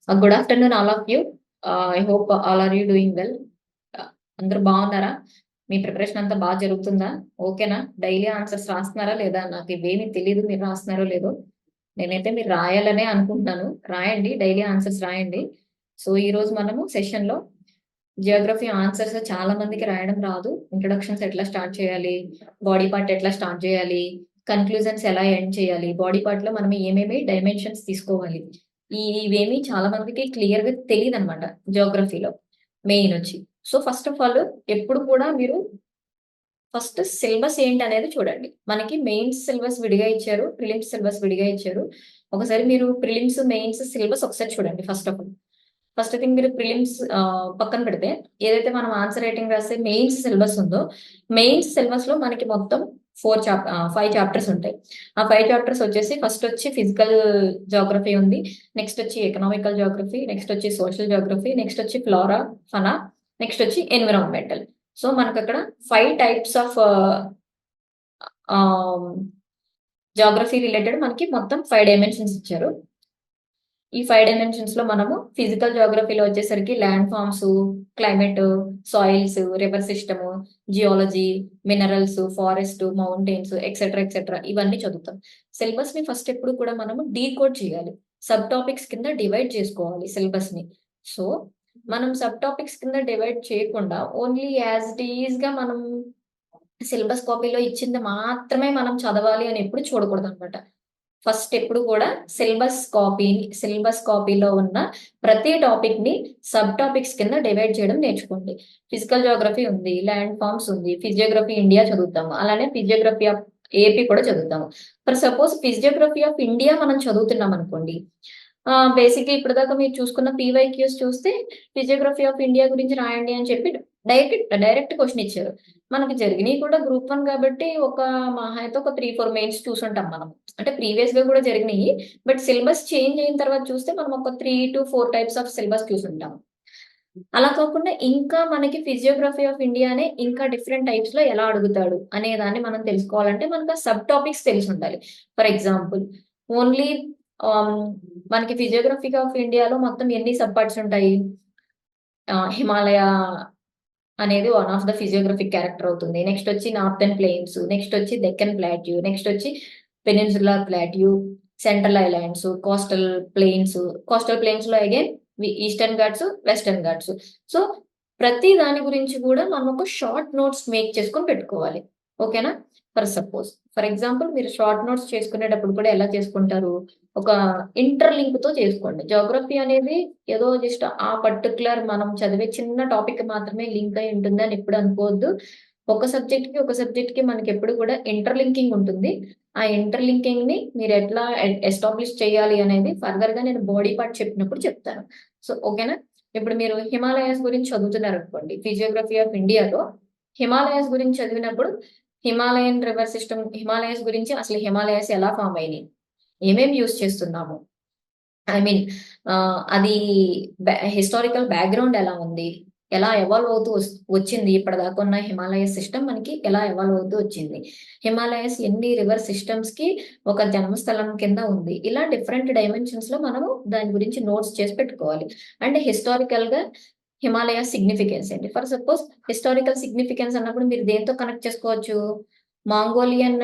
Good afternoon all of you. I hope all are you doing well. అందరూ బాగున్నారా? మీ preparation అంతా బాగా జరుగుతుందా? ఓకేనా? డైలీ ఆన్సర్స్ రాస్తున్నారా లేదా? నాకు ఇవేమీ తెలీదు మీరు రాస్తున్నారో లేదో. నేనైతే మీరు రాయాలనే అనుకుంటున్నాను. రాయండి. డైలీ ఆన్సర్స్ రాయండి. సో, ఈరోజు మనము సెషన్‌లో జియోగ్రఫీ ఆన్సర్స్ చాలా మందికి రాయడం రాదు. ఇంట్రొడక్షన్స్ ఎట్లా స్టార్ట్ చేయాలి? బాడీ పార్ట్ ఎట్లా స్టార్ట్ చేయాలి? కన్క్లూజన్స్ ఎలా ఎండ్ చేయాలి? బాడీ పార్ట్‌లో మనం ఏమేమి డైమెన్షన్స్ తీసుకోవాలి? ఇవేమి చాలా మందికి క్లియర్‌గా తెలీదనమాట జియోగ్రఫీలో మెయిన్ వచ్చి. సో, ఫస్ట్ ఆఫ్ ఆల్ ఎప్పుడు కూడా మీరు ఫస్ట్ సిలబస్ ఏంటనేది చూడండి. మనకి మెయిన్స్ సిలబస్ విడిగా ఇచ్చారు. ప్రిలిమ్స్ సిలబస్ విడిగా ఇచ్చారు. ఒకసారి మీరు ప్రిలిమ్స్, మెయిన్స్ సిలబస్ ఒకసారి చూడండి first of all. First thing మీరు ప్రిలిమ్స్ పక్కన పెడితే, ఏదైతే మనం ఆన్సర్ రైటింగ్ రాసే మెయిన్స్ సిలబస్ ఉందో, మెయిన్స్ సిలబస్‌లో మనకి మొత్తం 5 చాప్టర్స్ ఉంటాయి. ఆ 5 చాప్టర్స్ వచ్చేసి ఫస్ట్ వచ్చి ఫిజికల్ జియోగ్రఫీ ఉంది. నెక్స్ట్ వచ్చి ఎకనామికల్ జియోగ్రఫీ, నెక్స్ట్ వచ్చి సోషల్ జియోగ్రఫీ, నెక్స్ట్ వచ్చి ఫ్లోరా, ఫనా, నెక్స్ట్ వచ్చి ఎన్విరాన్మెంటల్. సో, మనకక్కడ 5 టైప్స్ ఆఫ్ ఆహ్, జియోగ్రఫీ రిలేటెడ్ మనకి మొత్తం 5 డైమెన్షన్స్ ఇచ్చారు. ఈ 5 డైమెన్షన్స్‌లో మనము ఫిజికల్ జియోగ్రఫీలో వచ్చేసరికి landforms, climate, soils, river system, geology, minerals, forest, mountains etcetera ఇవన్నీ చదువుతాం. సిలబస్‌ని ఫస్ట్ ఎప్పుడు కూడా మనము డీకోడ్ చేయాలి. సబ్ టాపిక్స్ కింద డివైడ్ చేసుకోవాలి సిలబస్‌ని. సో, మనం సబ్ టాపిక్స్ కింద డివైడ్ చేయకుండా ఓన్లీ యాస్ ఇట్ ఈస్‌గా మనం సిలబస్ కాపీలో ఇచ్చింది మాత్రమే మనం చదవాలి అని ఎప్పుడు చూడకూడదనమాట. ఫస్ట్ ఎప్పుడు కూడా సిలబస్ కాపీలో ఉన్న ప్రతి టాపిక్‌ని సబ్ టాపిక్స్ కింద డివైడ్ చేయడం నేర్చుకోండి. ఫిజికల్ జియోగ్రఫీ ఉంది, ల్యాండ్ ఫార్మ్స్ ఉంది, ఫిజియోగ్రఫీ ఇండియా చదువుతాము. అలానే ఫిజియోగ్రఫీ ఆఫ్ ఏపీ కూడా చదువుతాము. For suppose physiography of India మనం చదువుతున్నాం అనుకోండి. బేసిక్‌గా ఇప్పటిదాకా మీరు చూసుకున్న పీవైక్యూస్ చూస్తే ఫిజియోగ్రఫీ ఆఫ్ ఇండియా గురించి రాయండి అని చెప్పి డైరెక్ట్ క్వెషన్ ఇచ్చారు. మనకి జరిగినయి కూడా గ్రూప్ 1 కాబట్టి మహా అయితే ఒక 3, 4 మెయిన్స్ చూసుంటాం మనం. అంటే ప్రీవియస్‌గా కూడా జరిగినియి. బట్ సిలబస్ చేంజ్ అయిన తర్వాత చూస్తే మనం ఒక 3-4 టైప్స్ ఆఫ్ సిలబస్ చూసుంటాం. అలా కాకుండా ఇంకా మనకి ఫిజియోగ్రఫీ ఆఫ్ ఇండియానే ఇంకా డిఫరెంట్ టైప్స్‌లో ఎలా అడుగుతాడు అనే దాన్ని మనం తెలుసుకోవాలంటే మనకు ఆ సబ్ టాపిక్స్ తెలిసుండాలి. ఫర్ ఎగ్జాంపుల్ ఓన్లీ ఆహ్, మనకి ఫిజియోగ్రఫీ ఆఫ్ ఇండియాలో మొత్తం ఎన్ని సబ్ పార్ట్స్ ఉంటాయి? హిమాలయ అనేది one of the physiographic character అవుతుంది. నెక్స్ట్ వచ్చి నార్థర్న్ ప్లెయిన్స్, నెక్స్ట్ వచ్చి డెక్కన్ ప్లాట్యూ, నెక్స్ట్ వచ్చి peninsular plateau, central islands, coastal ప్లెయిన్స్‌లో again Eastern Ghats, Western Ghats. So, ప్రతి దాని గురించి కూడా మనం ఒక షార్ట్ నోట్స్ మేక్ చేసుకొని పెట్టుకోవాలి. ఓకేనా? ఫర్ ఎగ్జాంపుల్ మీరు షార్ట్ నోట్స్ చేసుకునేటప్పుడు కూడా ఎలా చేసుకుంటారు? ఒక ఇంటర్‌లింక్‌తో చేసుకోండి. జియోగ్రఫీ అనేది ఏదో జస్ట్ ఆ పర్టిక్యులర్ మనం చదివే చిన్న టాపిక్ మాత్రమే లింక్ అయి ఉంటుందని ఎప్పుడు అనుకోవద్దు. ఒక సబ్జెక్ట్‌కి మనకెప్పుడు కూడా ఇంటర్‌లింకింగ్ ఉంటుంది. ఆ ఇంటర్‌లింకింగ్‌ని మీరెట్లా ఎస్టాబ్లిష్ చేయాలి అనేది ఫర్దర్‌గా నేను బాడీ పార్ట్ చెప్పినప్పుడు చెప్తాను. సో, ఓకేనా? ఇప్పుడు మీరు హిమాలయాస్ గురించి చదువుతున్నారనుకోండి. ఫిజియోగ్రఫీ ఆఫ్ ఇండియాలో హిమాలయాస్ గురించి చదివినప్పుడు హిమాలయాస్ గురించి అసలు హిమాలయాస్ ఎలా ఫార్మ్ అయినియి? ఏమేమి యూజ్ చేస్తున్నాము? ఐ మీన్ అది హిస్టారికల్ బ్యాక్‌గ్రౌండ్ ఎలా ఉంది? ఎలా ఎవాల్వ్ అవుతూ వచ్చింది ఇప్పటిదాకా ఉన్న హిమాలయస్ సిస్టమ్ మనకి ఎలా ఎవాల్వ్ అవుతూ వచ్చింది? హిమాలయస్ ఎన్ని రివర్ సిస్టమ్స్‌కి ఒక జన్మస్థలం కింద ఉంది. ఇలా డిఫరెంట్ డైమెన్షన్స్‌లో మనము దాని గురించి నోట్స్ చేసి పెట్టుకోవాలి. అండ్ హిస్టారికల్‌గా హిమాలయాస్ సిగ్నిఫికెన్స్ ఏంటి? ఫర్ సపోజ్ హిస్టారికల్ సిగ్నిఫికెన్స్ అన్నప్పుడు మీరు దేనితో కనెక్ట్ చేసుకోవచ్చు? మాంగోలియన్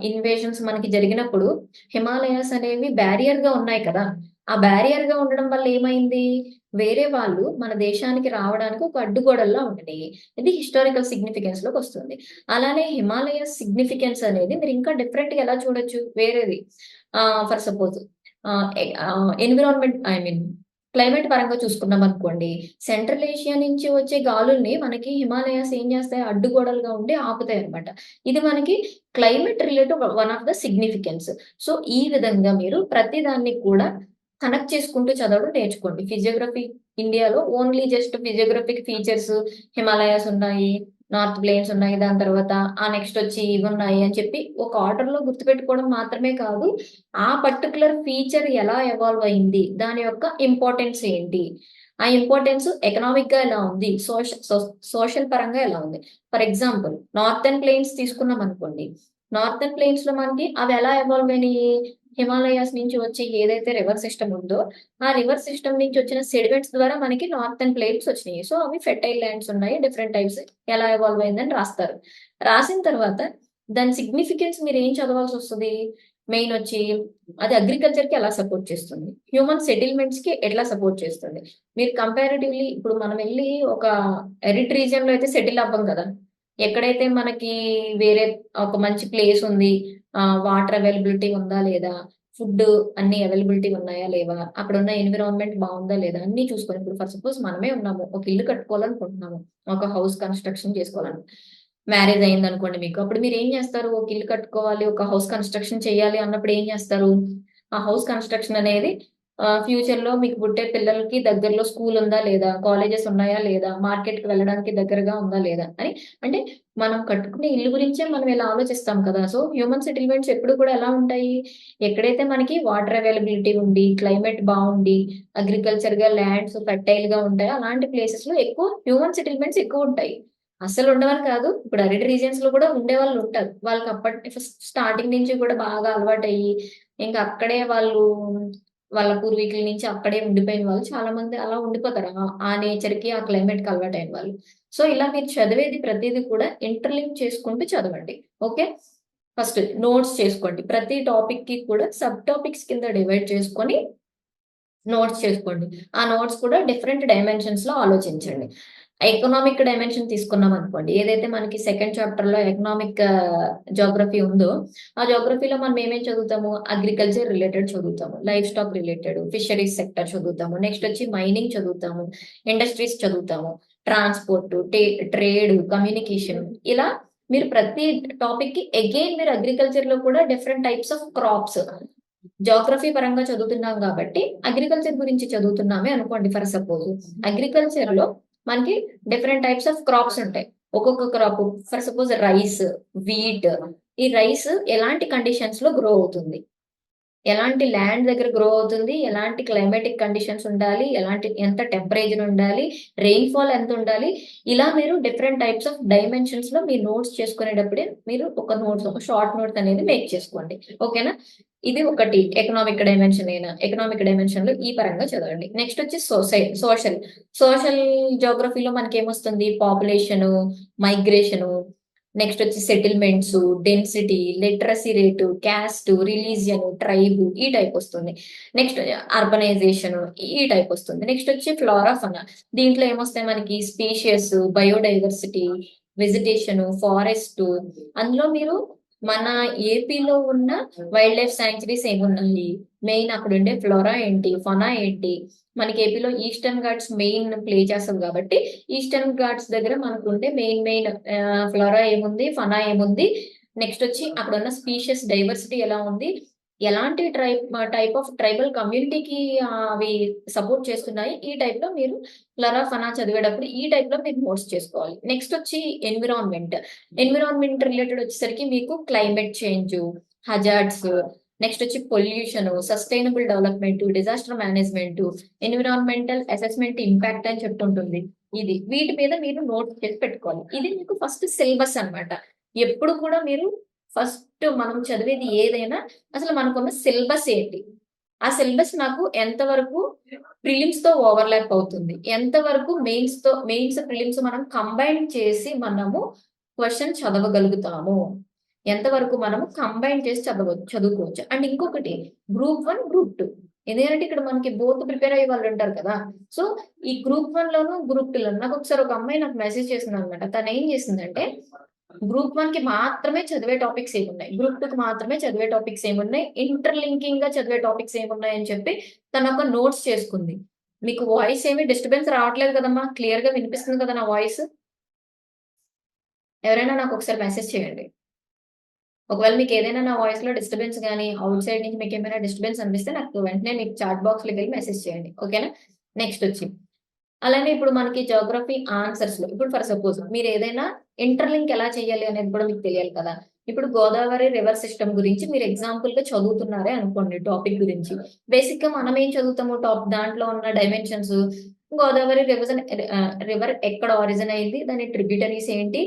ఇన్వేషన్స్ మనకి జరిగినప్పుడు హిమాలయాస్ అనేవి బ్యారియర్‌గా ఉన్నాయి కదా! ఆ బ్యారియర్‌గా ఉండడం వల్ల ఏమైంది? వేరే వాళ్ళు మన దేశానికి రావడానికి ఒక అడ్డుగోడల్లా ఉండినియి. ఇది హిస్టారికల్ సిగ్నిఫికెన్స్‌లోకొస్తుంది. అలానే హిమాలయస్ సిగ్నిఫికెన్స్ అనేది మీరు ఇంకా డిఫరెంట్‌గా ఎలా చూడొచ్చు వేరేది. For suppose environment I mean climate పరంగా చూసుకున్నామనుకోండి. సెంట్రల్ ఏషియా నుంచి వచ్చే గాలుల్ని మనకి హిమాలయాస్ ఏం చేస్తాయి? అడ్డుగోడలుగా ఉండి ఆపుతాయన్నమాట. ఇది మనకి climate related one of the significance. So, ఈ విధంగా మీరు ప్రతి దాన్ని కూడా కనెక్ట్ చేసుకుంటూ చదవడం నేర్చుకోండి. ఫిజియోగ్రఫీ ఇండియాలో only just physiographic features Himalayas ఉన్నాయి, నార్త్ ప్లేన్స్ ఉన్నాయి. దాని తర్వాత నెక్స్ట్ వచ్చి ఇవున్నాయి అని చెప్పి ఒక ఆర్డర్‌లో గుర్తుపెట్టుకోవడం మాత్రమే కాదు, ఆ పర్టిక్యులర్ ఫీచర్ ఎలా ఎవాల్వ్ అయింది? దాని యొక్క ఇంపార్టెన్స్ ఏంటి? ఆ ఇంపార్టెన్స్ ఎకనామిక్‌గా ఎలా ఉంది? సోషల్ పరంగా ఎలా ఉంది? ఫర్ ఎగ్జాంపుల్ నార్థర్న్ ప్లెయిన్స్ తీసుకున్నామనుకోండి. నార్థర్న్ ప్లెయిన్స్‌లో మనకి అవి ఎలా ఎవాల్వ్ అయినియి? హిమాలయాస్ నుంచి వచ్చే ఏదైతే రివర్ సిస్టమ్ ఉందో, ఆ రివర్ సిస్టమ్ నుంచి వచ్చిన సెడిమెంట్స్ ద్వారా మనకి నార్థర్న్ ప్లేట్స్ వచ్చినాయి. సో, అవి ఫెర్టైల్ ల్యాండ్స్ ఉన్నాయి. డిఫరెంట్ టైప్స్ ఎలా ఎవాల్వ్ అయిందని రాస్తారు. రాసిన తర్వాత దాని సిగ్నిఫికెన్స్ మీరేం చదవాల్సొస్తది? మెయిన్ వచ్చి అది అగ్రికల్చర్‌కి ఎలా సపోర్ట్ చేస్తుంది? హ్యూమన్ సెటిల్మెంట్స్‌కి ఎట్లా సపోర్ట్ చేస్తుంది? మీరు కంపారిటివ్‌లీ ఇప్పుడు మనం వెళ్లి ఒక ఎరిడ్ రీజియన్‌లో అయితే సెటిల్ అవ్వం కదా! ఎక్కడైతే మనకి వేరే ఒక మంచి ప్లేస్ ఉంది. వాటర్ అవైలబిలిటీ ఉందా లేదా? ఫుడ్ అన్ని అవైలబిలిటీ ఉన్నాయా లేవా? అక్కడున్న ఎన్విరాన్మెంట్ బావుందా లేదా? అన్నీ చూసుకొని ఇప్పుడు ఫర్ సపోజ్ మనమే ఉన్నాము. ఒక ఇల్లు కట్టుకోవాలనుకుంటున్నాము. ఒక హౌస్ కన్‌స్ట్రక్షన్ చేసుకోవాలని. మ్యారేజ్ అయిందనుకోండి మీకు. అప్పుడు మీరేం జేస్తారు? ఒక ఇల్లు కట్టుకోవాలి, ఒక హౌస్ కన్‌స్ట్రక్షన్ చేయాలి అన్నప్పుడు ఏం జేస్తారు? ఆ హౌస్ కన్‌స్ట్రక్షన్ అనేది ఫ్యూచర్‌లో మీకు పుట్టే పిల్లలకి దగ్గరలో స్కూల్ ఉందా లేదా? కాలేజెస్ ఉన్నాయా లేదా? మార్కెట్‌కి వెళ్ళడానికి దగ్గరగా ఉందా లేదా? అని అంటే మనం కట్టుకునే ఇల్లు గురించే మనం ఇలా ఆలోచిస్తాం కదా! సో, హ్యూమన్ సెటిల్మెంట్స్ ఎప్పుడు కూడా ఎలా ఉంటాయి? ఎక్కడైతే మనకి వాటర్ అవైలబిలిటీ ఉండి, క్లైమేట్ బావుండి, అగ్రికల్చర్‌గా ల్యాండ్స్ ఫెర్టైల్‌గా ఉంటాయో అలాంటి ప్లేసెస్‌లో ఎక్కువ హ్యూమన్ సెటిల్మెంట్స్ ఎక్కువుంటాయి. అస్సలుండవని కాదు. ఇప్పుడు అరిడ్ రీజియన్స్‌లో కూడా ఉండేవాళ్ళుంటారు. వాళ్ళకి స్టార్టింగ్ నుంచి కూడా బాగా అలవాటయ్యి, ఇంక అక్కడే వాళ్ళు వాళ్ళ పూర్వీకుల నుంచి అక్కడే ఉండిపోయిన వాళ్ళు చాలా మంది అలా ఉండిపోతారు. ఆ నేచర్‌కి, ఆ క్లైమేట్‌కి అలవాటైన వాళ్ళు. సో, ఇలా మీరు చదివేది ప్రతీది కూడా ఇంటర్‌లింక్ చేసుకుంటూ చదవండి. ఓకే. ఫస్ట్ నోట్స్ చేసుకోండి. ప్రతి టాపిక్‌కి కూడా సబ్ టాపిక్స్ కింద డివైడ్ చేసుకొని నోట్స్ చేసుకోండి. ఆ నోట్స్ కూడా డిఫరెంట్ డైమెన్షన్స్‌లో ఆలోచించండి. ఎకనామిక్ డైమెన్షన్ తీసుకున్నామనుకోండి. ఏదైతే మనకి సెకండ్ చాప్టర్‌లో ఎకనామిక్ జియోగ్రఫీ ఉందో, ఆ జియోగ్రఫీలో మనం ఏమేం చదువుతాము? అగ్రికల్చర్ రిలేటెడ్ చదువుతాము. Live stock related, fisheries sector చదువుతాము. నెక్స్ట్ వచ్చి మైనింగ్ చదువుతాము. ఇండస్ట్రీస్ చదువుతాము. ట్రాన్స్‌పోర్ట్, ట్రేడ్, కమ్యూనికేషన్ ఇలా మీరు ప్రతి టాపిక్‌కి అగైన్ మీరు అగ్రికల్చర్‌లో కూడా different types of crops Geography పరంగా చదువుతున్నాం గాబట్టి, అగ్రికల్చర్ గురించి చదువుతున్నామే అనుకోండి ఫర్ సపోజ్. అగ్రికల్చర్‌లో మనకి డిఫరెంట్ టైప్స్ ఆఫ్ క్రాప్స్ ఉంటాయి. ఒక్కొక్క crop for suppose rice, wheat ఈ రైస్ ఎలాంటి కండిషన్స్‌లో గ్రో అవుతుంది? ఎలాంటి ల్యాండ్ దగ్గర గ్రో అవుతుంది? ఎలాంటి క్లైమాటిక్ కండిషన్స్ ఉండాలి? ఎంత టెంపరేచర్ ఉండాలి? రెయిన్‌ఫాల్ ఎంతుండాలి? ఇలా మీరు డిఫరెంట్ టైప్స్ ఆఫ్ డైమెన్షన్స్‌లో మీరు నోట్స్ చేసుకునేటప్పుడే మీరు ఒక షార్ట్ నోట్స్ అనేది మేక్ చేసుకోండి. ఓకేనా? ఇది ఒకటి ఎకనామిక్ డైమెన్షన్‌లో ఈ పరంగా చదవండి. నెక్స్ట్ వచ్చి సోషల్ జియోగ్రఫీలో మనకేమొస్తుంది? పాపులేషను, మైగ్రేషను నెక్స్ట్ వచ్చి settlements, density, literacy rate, caste, religion, tribe ఈ టైప్ వస్తుంది. నెక్స్ట్ అర్బనైజేషన్ ఈ టైప్ వస్తుంది. నెక్స్ట్ వచ్చి ఫ్లోరా, ఫౌనా దీంట్లో ఏమొస్తాయి మనకి స్పీషియస్, బయోడైవర్సిటీ, వెజిటేషన్, ఫారెస్ట్ అందులో మీరు మన ఏపీలో ఉన్న వైల్డ్ లైఫ్ సాంక్చురీస్ ఏమున్నాయి? మెయిన్ అక్కడుండే ఫ్లోరా ఏంటి? ఫౌనా ఏంటి? మనకి ఏపీలో ఈస్టర్న్ ఘాట్స్ మెయిన్ ప్లే చేస్తది కాబట్టి ఈస్టర్న్ ఘాట్స్ దగ్గర మనకుండే మెయిన్ ఫ్లోరా ఏముంది? ఫనా ఏముంది? నెక్స్ట్ వచ్చి అక్కడున్న స్పీషియస్ డైవర్సిటీ ఎలా ఉంది? ఎలాంటి టైప్ ఆఫ్ ట్రైబల్ కమ్యూనిటీకి అవి సపోర్ట్ చేస్తున్నాయి. ఈ టైప్‌లో మీరు ఫ్లోరా, ఫనా చదివేటప్పుడు ఈ టైప్‌లో మీరు నోట్స్ చేసుకోవాలి. నెక్స్ట్ వచ్చి ఎన్విరాన్మెంట్. ఎన్విరాన్మెంట్ రిలేటెడ్ వచ్చేసరికి మీకు క్లైమేట్ చేంజు, హజార్డ్స్ నెక్స్ట్ వచ్చి pollution, sustainable development, disaster management, environmental assessment impact అని చెప్పుంటుంది. వీటి మీద మీరు నోట్స్ చేసి పెట్టుకోవాలి. ఇది మీకు ఫస్ట్ సిలబస్ అన్నమాట. ఎప్పుడు కూడా మీరు ఫస్ట్ మనం చదివేది ఏదైనా అసలు మనకున్న సిలబస్ ఏంటి? ఆ సిలబస్ నాకు ఎంత వరకు ప్రిలిమ్స్‌తో ఓవర్‌లాప్ అవుతుంది? ఎంత వరకు ప్రిలిమ్స్ మనం కంబైన్ చేసి మనము క్వెషన్ చదవగలుగుతాము? ఎంత వరకు మనము కంబైన్ చేసి చదువుకోవచ్చు. అండ్ ఇంకొకటి గ్రూప్ 1, గ్రూప్ 2 ఎందుకంటే ఇక్కడ మనకి బోత్ ప్రిపేర్ అయ్యే వాళ్ళుంటారు కదా! సో, ఈ గ్రూప్ 1 లోను, గ్రూప్ 2 లోను నాకొకసారి ఒక అమ్మాయి నాకు మెసేజ్ చేసిందనమాట. తనేం చేసిందంటే గ్రూప్ 1కి మాత్రమే చదివే టాపిక్స్ ఏమున్నాయి? గ్రూప్ 2కి మాత్రమే చదివే టాపిక్స్ ఏమున్నాయి? ఇంటర్‌లింకింగ్‌గా చదివే టాపిక్స్ ఏమున్నాయని చెప్పి తనొక నోట్స్ చేసుకుంది. మీకు వాయిస్ ఏమి డిస్టర్బెన్స్ రావట్లేదు కదమ్మా! క్లియర్‌గా వినిపిస్తుంది కదా నా వాయిస్? ఎవరైనా నాకొకసారి మెసేజ్ చేయండి. ఒకవేళ మీకేదైనా నా వాయిస్‌లో డిస్టర్బెన్స్ గాని, ఔట్ సైడ్ నుంచి మీకేమైనా డిస్టర్బెన్స్ అనిపిస్తే నాకు వెంటనే మీకు చాట్ బాక్స్‌లోకెళ్ళి మెసేజ్ చేయండి. ఓకేనా? నెక్స్టొచ్చి అలానే ఇప్పుడు మనకి జియోగ్రఫీ ఆన్సర్స్‌లో ఇప్పుడు ఫర్ సపోజ్ మీరేదైనా ఇంటర్‌లింక్ ఎలా చేయాలి అనేది కూడా మీకు తెలియాలి కదా! ఇప్పుడు గోదావరి రివర్ సిస్టమ్ గురించి మీరు ఎగ్జాంపుల్‌గా చదువుతున్నారే అనుకోండి టాపిక్ గురించి. బేసిక్‌గా మనం ఏం చదువుతాము దాంట్లో ఉన్న డైమెన్షన్స్ గోదావరి రివర్ ఎక్కడ ఆరిజిన్ అయింది, దాని ట్రిబ్యూటరీస్ ఏంటి,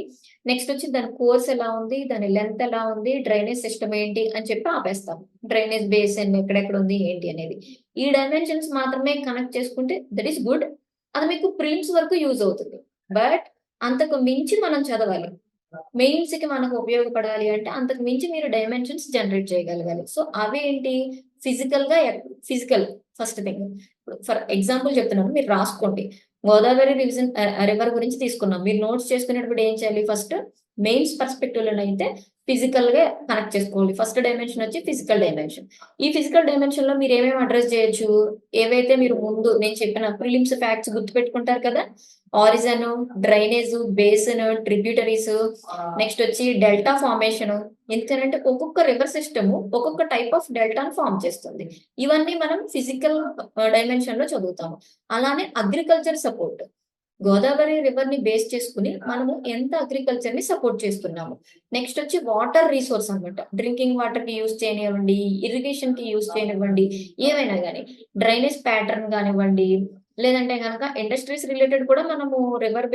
నెక్స్ట్ వచ్చి దాని కోర్స్ ఎలా ఉంది, దాని లెంత్ ఎలా ఉంది, డ్రైనేజ్ సిస్టమ్ ఏంటి అని చెప్పి ఆపేస్తాం. డ్రైనేజ్ బేసిన్ ఎక్కడెక్కడ ఉంది ఏంటి అనేది. ఈ డైమెన్షన్స్ మాత్రమే కనెక్ట్ చేసుకుంటే దట్ ఈస్ గుడ్. అది మీకు ప్రిలిమ్స్ వరకు యూజ్ అవుతుంది. బట్ అంతకు మించి మనం చదవాలి. మెయిన్స్ కి మనకు ఉపయోగపడాలి అంటే అంతకు మించి మీరు డైమెన్షన్స్ జనరేట్ చేయగలగాలి. సో అవేంటి, physical first thing. For example చెప్తున్నాను, మీరు రాసుకోండి. గోదావరి రివర్ గురించి తీసుకున్నాం. మీరు నోట్స్ చేసుకునేటప్పుడు ఏం చేయాలి, ఫస్ట్ మెయిన్స్ పర్స్పెక్టివ్ లోనైతే ఫిజికల్ గా కనెక్ట్ చేసుకోవాలి. ఫస్ట్ డైమెన్షన్ వచ్చి ఫిజికల్ డైమెన్షన్. ఈ ఫిజికల్ డైమెన్షన్ లో మీరు ఏమేమి అడ్రస్ చేయొచ్చు, ఏవైతే మీరు ముందు నేను చెప్పిన ప్రిలిమ్స్ ఫ్యాక్ట్స్ గుర్తుపెట్టుకుంటారు కదా, origin, drainage, basin, tributaries, next వచ్చి డెల్టా ఫార్మేషన్. ఎందుకంటే ఒక్కొక్క రివర్ సిస్టమ్ ఒక్కొక్క టైప్ ఆఫ్ డెల్టాను ఫార్మ్ చేస్తుంది. ఇవన్నీ మనం ఫిజికల్ డైమెన్షన్ లో చదువుతాము. అలానే అగ్రికల్చర్ సపోర్ట్, గోదావరి రివర్ ని బేస్ చేసుకుని మనము ఎంత అగ్రికల్చర్ ని సపోర్ట్ చేస్తున్నాము. నెక్స్ట్ వచ్చి వాటర్ రిసోర్స్ అన్నమాట. డ్రింకింగ్ వాటర్ కి యూజ్ చేయనివ్వండి, ఇరిగేషన్ కి యూజ్ చేయనివ్వండి, ఏవైనా కానీ, డ్రైనేజ్ ప్యాటర్న్ కానివ్వండి, లేదంటే కనుక ఇండస్ట్రీస్ రిలేటెడ్ కూడా మనము రివర్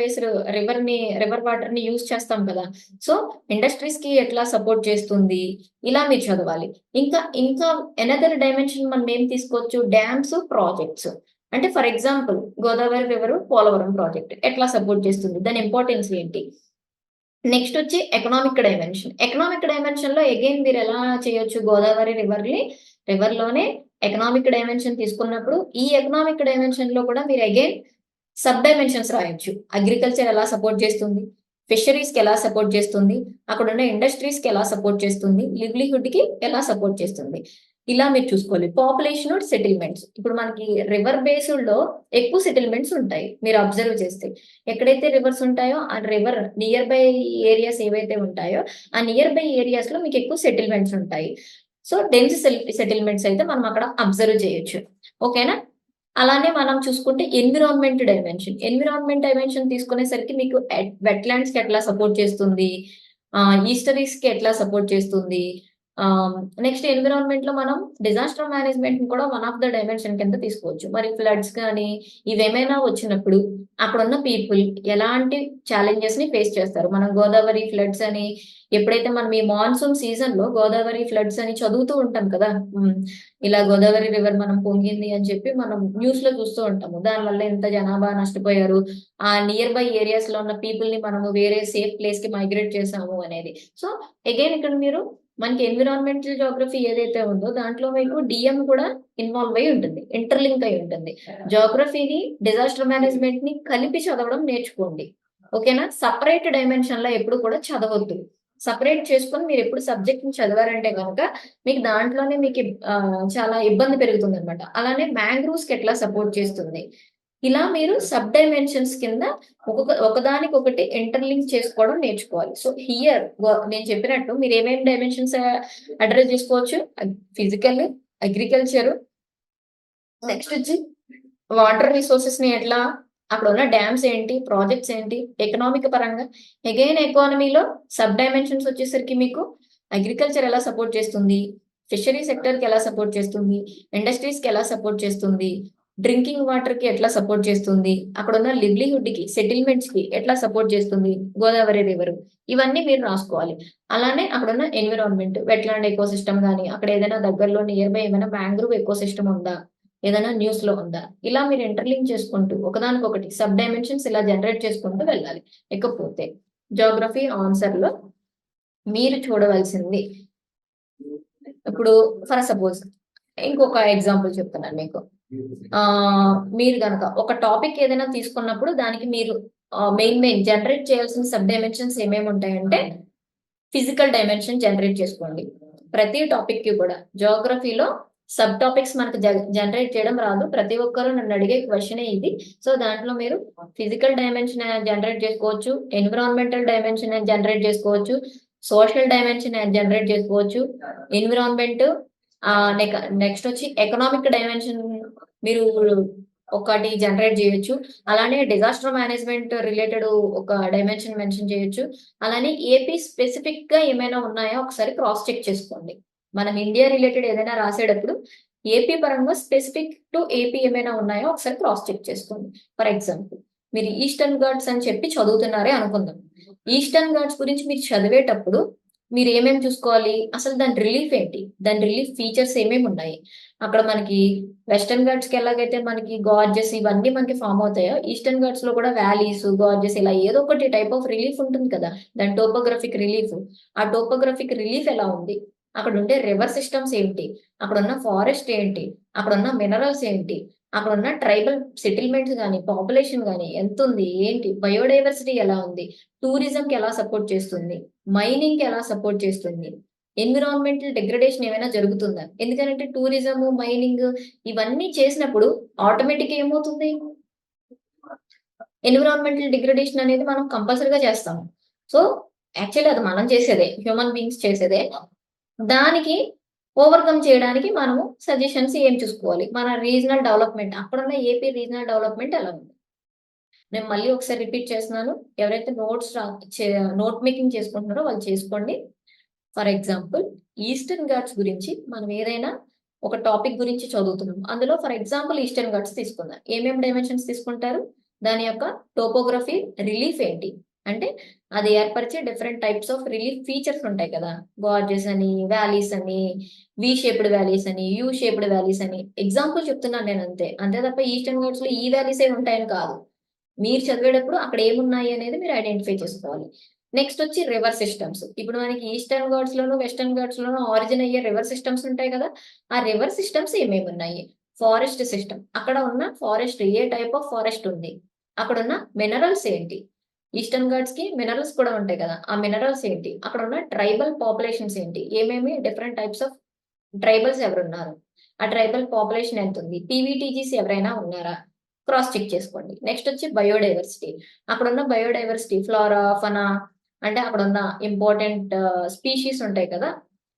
వాటర్ ని యూజ్ చేస్తాం కదా. సో ఇండస్ట్రీస్ కి ఎట్లా సపోర్ట్ చేస్తుంది, ఇలా మీరు చదవాలి. ఇంకా ఇంకా ఎనదర్ డైమెన్షన్ మనం ఏం తీసుకోవచ్చు, డ్యామ్స్, ప్రాజెక్ట్స్. అంటే for example Godavari river Polavaram project ఎట్లా సపోర్ట్ చేస్తుంది, దాని ఇంపార్టెన్స్ ఏంటి. నెక్స్ట్ వచ్చి ఎకనామిక్ డైమెన్షన్. ఎకనామిక్ డైమెన్షన్ లో అగైన్ మీరు ఎలా చేయొచ్చు, గోదావరి రివర్ లోనే ఎకనామిక్ డైమెన్షన్ తీసుకున్నప్పుడు ఈ ఎకనామిక్ డైమెన్షన్ లో కూడా మీరు అగైన్ సబ్ డైమెన్షన్స్ రాయొచ్చు. అగ్రికల్చర్ ఎలా సపోర్ట్ చేస్తుంది, ఫిషరీస్ కి ఎలా సపోర్ట్ చేస్తుంది, అక్కడ ఉన్న ఇండస్ట్రీస్ కి ఎలా సపోర్ట్ చేస్తుంది, లివ్లీహుడ్ కి ఎలా సపోర్ట్ చేస్తుంది, ఇలా మీరు చూసుకోవాలి. Population, settlements. ఇప్పుడు మనకి రివర్ బేస్డ్ లో ఎక్కువ సెటిల్మెంట్స్ ఉంటాయి మీరు అబ్జర్వ్ చేస్తే. ఎక్కడైతే రివర్స్ ఉంటాయో ఆ రివర్ నియర్ బై ఏరియాస్ ఏవైతే ఉంటాయో ఆ నియర్ బై ఏరియాస్ లో మీకు ఎక్కువ సెటిల్మెంట్స్ ఉంటాయి. సో డెన్స్ సెటిల్మెంట్స్ అయితే మనం అక్కడ అబ్జర్వ్ చేయొచ్చు. ఓకేనా. అలానే మనం చూసుకుంటే ఎన్విరాన్మెంట్ డైమెన్షన్ తీసుకునేసరికి మీకు వెట్లాండ్స్ కి ఎట్లా సపోర్ట్ చేస్తుంది, ఈస్టరీస్ కి ఎట్లా సపోర్ట్ చేస్తుంది. నెక్స్ట్ ఎన్విరాన్మెంట్ లో మనం డిజాస్టర్ మేనేజ్మెంట్ కూడా వన్ ఆఫ్ ద డైమెన్షన్ కింద తీసుకోవచ్చు. మరి ఫ్లడ్స్ కానీ ఇవేమైనా వచ్చినప్పుడు అక్కడ ఉన్న పీపుల్ ఎలాంటి ఛాలెంజెస్ ని ఫేస్ చేస్తారు. మనం గోదావరి ఫ్లడ్స్ అని ఎప్పుడైతే మనం ఈ మాన్సూన్ సీజన్ లో గోదావరి ఫ్లడ్స్ అని చదువుతూ ఉంటాం కదా, ఇలా గోదావరి రివర్ మనం పొంగింది అని చెప్పి మనం న్యూస్ లో చూస్తూ ఉంటాము. దానివల్ల ఎంత జనాభా నష్టపోయారు, ఆ నియర్ బై ఏరియాస్ లో ఉన్న పీపుల్ ని మనము వేరే సేఫ్ ప్లేస్ కి మైగ్రేట్ చేసాము అనేది. సో అగైన్ ఇక్కడ మీరు మనకి ఎన్విరాన్మెంటల్ జోగ్రఫీ ఏదైతే ఉందో దాంట్లో మీకు డిఎం కూడా ఇన్వాల్వ్ అయి ఉంటుంది, ఇంటర్లింక్ అయి ఉంటుంది. జోగ్రఫీని డిజాస్టర్ మేనేజ్మెంట్ ని కలిపి చదవడం నేర్చుకోండి. ఓకేనా. సపరేట్ డైమెన్షన్ లో ఎప్పుడు కూడా చదవద్దు. సపరేట్ చేసుకొని మీరు ఎప్పుడు సబ్జెక్ట్ ని చదివారంటే కనుక మీకు దాంట్లోనే మీకు చాలా ఇబ్బంది పెరుగుతుంది అనమాట. అలానే మ్యాంగ్రూవ్స్ కి ఎట్లా సపోర్ట్ చేస్తుంది, ఇలా మీరు సబ్ డైమెన్షన్స్ కింద ఒకదానికొకటి ఇంటర్లింక్ చేసుకోవడం నేర్చుకోవాలి. సో హియర్ నేను చెప్పినట్టు మీరు ఏమేమి డైమెన్షన్స్ అడ్రస్ చేసుకోవచ్చు, ఫిజికల్, అగ్రికల్చర్, నెక్స్ట్ వచ్చి వాటర్ రిసోర్సెస్ ని ఎట్లా, అక్కడ ఉన్న డ్యామ్స్ ఏంటి, ప్రాజెక్ట్స్ ఏంటి, ఎకనామిక్ పరంగా. అగైన్ ఎకానమీలో సబ్ డైమెన్షన్స్ వచ్చేసరికి మీకు అగ్రికల్చర్ ఎలా సపోర్ట్ చేస్తుంది, ఫిషరీ సెక్టర్ కి ఎలా సపోర్ట్ చేస్తుంది, ఇండస్ట్రీస్ కి ఎలా సపోర్ట్ చేస్తుంది, డ్రింకింగ్ వాటర్ కి ఎట్లా సపోర్ట్ చేస్తుంది, అక్కడ ఉన్న లివ్లీహుడ్ కి, సెటిల్మెంట్స్ కి ఎట్లా సపోర్ట్ చేస్తుంది గోదావరి రివర్. ఇవన్నీ మీరు రాసుకోవాలి. అలానే అక్కడ ఉన్న ఎన్విరాన్మెంట్, వెట్లాండ్ ఎకో సిస్టమ్ కానీ, అక్కడ ఏదైనా దగ్గరలో నియర్ బై ఏమైనా మ్యాంగ్రూవ్ ఎకో సిస్టమ్ ఉందా, ఏదైనా న్యూస్ లో ఉందా, ఇలా మీరు ఇంటర్లింక్ చేసుకుంటూ ఒకదానికొకటి సబ్ డైమెన్షన్స్ ఇలా జనరేట్ చేసుకుంటూ వెళ్ళాలి. ఇకపోతే జోగ్రఫీ ఆన్సర్ లో మీరు చూడవలసింది, ఇప్పుడు ఫర్ సపోజ్ ఇంకొక ఎగ్జాంపుల్ చెప్తున్నాను మీకు. మీరు గనక ఒక టాపిక్ ఏదైనా తీసుకున్నప్పుడు దానికి మీరు మెయిన్ జనరేట్ చేయాల్సిన సబ్ డైమెన్షన్స్ ఏమేమి ఉంటాయంటే ఫిజికల్ డైమెన్షన్ జనరేట్ చేసుకోండి. ప్రతి టాపిక్ కి కూడా జోగ్రఫీలో సబ్ టాపిక్స్ మనకు జనరేట్ చేయడం రాదు. ప్రతి ఒక్కరు నన్ను అడిగే క్వశ్చన్ ఇది. సో దాంట్లో మీరు ఫిజికల్ డైమెన్షన్ జనరేట్ చేసుకోవచ్చు, ఎన్విరాన్మెంటల్ డైమెన్షన్ జనరేట్ చేసుకోవచ్చు, సోషల్ డైమెన్షన్ జనరేట్ చేసుకోవచ్చు, ఎన్విరాన్మెంట్, నెక్స్ట్ వచ్చి ఎకనామిక్ డైమెన్షన్ మీరు ఒకటి జనరేట్ చేయొచ్చు. అలానే డిజాస్టర్ మేనేజ్మెంట్ రిలేటెడ్ ఒక డైమెన్షన్ మెన్షన్ చేయొచ్చు. అలానే ఏపీ స్పెసిఫిక్ గా ఏమైనా ఉన్నాయో ఒకసారి క్రాస్ చెక్ చేసుకోండి. మనం ఇండియా రిలేటెడ్ ఏదైనా రాసేటప్పుడు ఏపీ పరంగా స్పెసిఫిక్ టు ఏపీ ఏమైనా ఉన్నాయో ఒకసారి క్రాస్ చెక్ చేసుకోండి. ఫర్ ఎగ్జాంపుల్ మీరు ఈస్టర్న్ ఘాట్స్ అని చెప్పి చదువుతున్నారే అనుకుందాం. ఈస్టర్న్ ఘాట్స్ గురించి మీరు చదివేటప్పుడు మీరు ఏమేమి చూసుకోవాలి, అసలు దాని రిలీఫ్ ఏంటి, దాని రిలీఫ్ ఫీచర్స్ ఏమేమి ఉన్నాయి. అక్కడ మనకి వెస్టర్న్ ఘాట్స్ కి ఎలాగైతే మనకి గార్జెస్ ఇవన్నీ మనకి ఫామ్ అవుతాయో, ఈస్టర్న్ ఘాట్స్ లో కూడా వ్యాలీస్, గార్జెస్ ఇలా ఏదో ఒకటి టైప్ ఆఫ్ రిలీఫ్ ఉంటుంది కదా, దాని టోపోగ్రఫిక్ రిలీఫ్. ఆ టోపోగ్రఫిక్ రిలీఫ్ ఎలా ఉంది, అక్కడ ఉండే రివర్ సిస్టమ్స్ ఏంటి, అక్కడ ఉన్న ఫారెస్ట్ ఏంటి, అక్కడ ఉన్న మినరల్స్ ఏంటి, అక్కడ ఉన్న ట్రైబల్ సెటిల్మెంట్స్ కానీ పాపులేషన్ కానీ ఎంత ఉంది ఏంటి, బయోడైవర్సిటీ ఎలా ఉంది, టూరిజం కి ఎలా సపోర్ట్ చేస్తుంది, మైనింగ్ కి ఎలా సపోర్ట్ చేస్తుంది, ఎన్విరాన్మెంటల్ డిగ్రేడేషన్ ఏమైనా జరుగుతుందా. ఎందుకంటే టూరిజం, మైనింగ్ ఇవన్నీ చేసినప్పుడు ఆటోమేటిక్ ఏమవుతుంది, ఎన్విరాన్మెంటల్ డిగ్రేడేషన్ అనేది మనం కంపల్సరీగా చేస్తాము. సో యాక్చువల్లీ అది మనం చేసేదే, హ్యూమన్ బీయింగ్స్ చేసేదే. దానికి ఓవర్కమ్ చేయడానికి మనము సజెషన్స్ ఏం చూసుకోవాలి, మన రీజనల్ డెవలప్మెంట్, అక్కడున్న ఏపీ రీజనల్ డెవలప్మెంట్ ఎలా ఉంది. నేను మళ్ళీ ఒకసారి రిపీట్ చేస్తున్నాను, ఎవరైతే నోట్ మేకింగ్ చేసుకుంటున్నారో వాళ్ళు చేసుకోండి. ఫర్ ఎగ్జాంపుల్ ఈస్టర్న్ ఘాట్స్ గురించి మనం ఏదైనా ఒక టాపిక్ గురించి చదువుతున్నాం, అందులో ఫర్ ఎగ్జాంపుల్ ఈస్టర్న్ ఘాట్స్ తీసుకుందాం. ఏమేమి డైమెన్షన్స్ తీసుకుంటారు, దాని యొక్క టోపోగ్రఫీ రిలీఫ్ ఏంటి, అంటే అది ఏర్పరిచే different types of relief features ఉంటాయి కదా, గార్జెస్ అని, వ్యాలీస్ అని, వి షేప్డ్ వ్యాలీస్ అని, యూ షేప్డ్ వ్యాలీస్ అని ఎగ్జాంపుల్ చెప్తున్నాను నేను, అంతే అంతే తప్ప ఈస్టర్న్ ఘాట్స్ లో ఈ వ్యాలీస్ ఏ ఉంటాయని కాదు. మీరు చదివేటప్పుడు అక్కడ ఏమున్నాయి అనేది మీరు ఐడెంటిఫై చేసుకోవాలి. నెక్స్ట్ వచ్చి రివర్ సిస్టమ్స్. ఇప్పుడు మనకి ఈస్టర్న్ ఘాట్స్ లోను, వెస్టర్న్ ఘాట్స్ లోను ఆరిజిన్ అయ్యే రివర్ సిస్టమ్స్ ఉంటాయి కదా, ఆ రివర్ సిస్టమ్స్ ఏమేమి ఉన్నాయి, ఫారెస్ట్ సిస్టమ్, అక్కడ ఉన్న forest A type of forest ఉంది, అక్కడ ఉన్న మినరల్స్ ఏంటి, ఈస్టర్న్ ఘాట్స్ కి మినరల్స్ కూడా ఉంటాయి కదా, ఆ మినరల్స్ ఏంటి, అక్కడ ఉన్న ట్రైబల్ పాపులేషన్స్ ఏంటి, ఏమేమి డిఫరెంట్ టైప్స్ ఆఫ్ ట్రైబల్స్ ఎవరున్నారు, ఆ ట్రైబల్ పాపులేషన్ ఎంత ఉంది, పీవీటీజీస్ ఎవరైనా ఉన్నారా, క్రాస్ చెక్ చేసుకోండి. నెక్స్ట్ వచ్చి బయోడైవర్సిటీ. అక్కడ ఉన్న బయోడైవర్సిటీ ఫ్లోరా, ఫనా, అంటే అక్కడ ఉన్న ఇంపార్టెంట్ స్పీషీస్ ఉంటాయి కదా,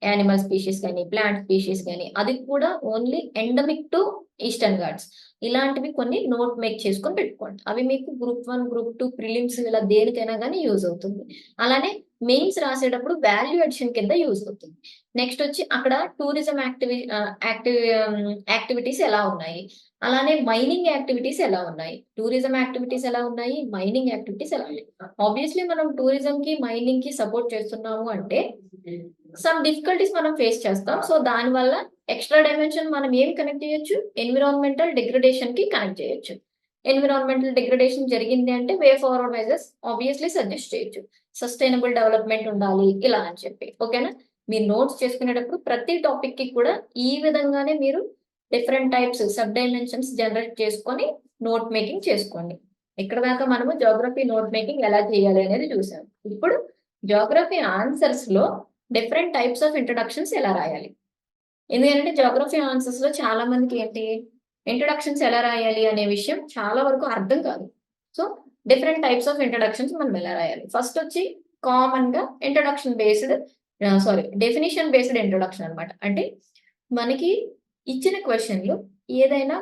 యానిమల్ స్పీషీస్ కానీ ప్లాంట్ స్పీషీస్ కానీ, అది కూడా only endemic to eastern Ghats. ఇలాంటివి కొన్ని నోట్ మేక్ చేసుకొని పెట్టుకోండి. అవి మీకు గ్రూప్ 1, గ్రూప్ 2 ప్రిలిమ్స్ ఇలా దేనికైనా కానీ యూజ్ అవుతుంది. అలానే మెయిన్స్ రాసేటప్పుడు వాల్యూ అడిషన్ కింద యూజ్ అవుతుంది. నెక్స్ట్ వచ్చి అక్కడ టూరిజం యాక్టివిటీస్ ఎలా ఉన్నాయి, అలానే మైనింగ్ యాక్టివిటీస్ ఎలా ఉన్నాయి, టూరిజం యాక్టివిటీస్ ఎలా ఉన్నాయి, మైనింగ్ యాక్టివిటీస్ ఎలా ఉన్నాయి. ఆబ్వియస్లీ మనం టూరిజం కి మైనింగ్ కి సపోర్ట్ చేస్తున్నాము అంటే సమ్ డిఫికల్టీస్ మనం ఫేస్ చేస్తాం. సో దాని వల్ల ఎక్స్ట్రా డైమెన్షన్ మనం ఏం కనెక్ట్ చేయొచ్చు, ఎన్విరాన్మెంటల్ డిగ్రేడేషన్ కి కనెక్ట్ చేయొచ్చు. ఎన్విరాన్మెంటల్ డిగ్రేడేషన్ జరిగింది అంటే way forward measures obviously suggest చేయొచ్చు. సస్టైనబుల్ డెవలప్మెంట్ ఉండాలి ఇలా అని చెప్పి. ఓకేనా, మీరు నోట్స్ చేసుకునేటప్పుడు ప్రతి టాపిక్ కి కూడా ఈ విధంగానే మీరు different types sub dimensions generate చేసుకొని నోట్ మేకింగ్ చేసుకోండి. ఇక్కడ దాకా మనము జాగ్రఫీ నోట్ మేకింగ్ ఎలా చేయాలి అనేది చూసాం. ఇప్పుడు జాగ్రఫీ ఆన్సర్స్ లో డిఫరెంట్ టైప్స్ ఆఫ్ ఇంట్రడక్షన్స్ ఎలా రాయాలి. ఎందుకంటే జాగ్రఫీ ఆన్సర్స్ లో చాలా మందికి ఏంటి, ఇంట్రడక్షన్స్ ఎలా రాయాలి అనే విషయం చాలా వరకు అర్థం కాదు. So different types of introductions మనం ఎలా రాయాలి. ఫస్ట్ వచ్చి కామన్ గా introduction based definition based introduction అనమాట. అంటే మనకి ఇచ్చిన క్వశ్చన్ లో ఏదైనా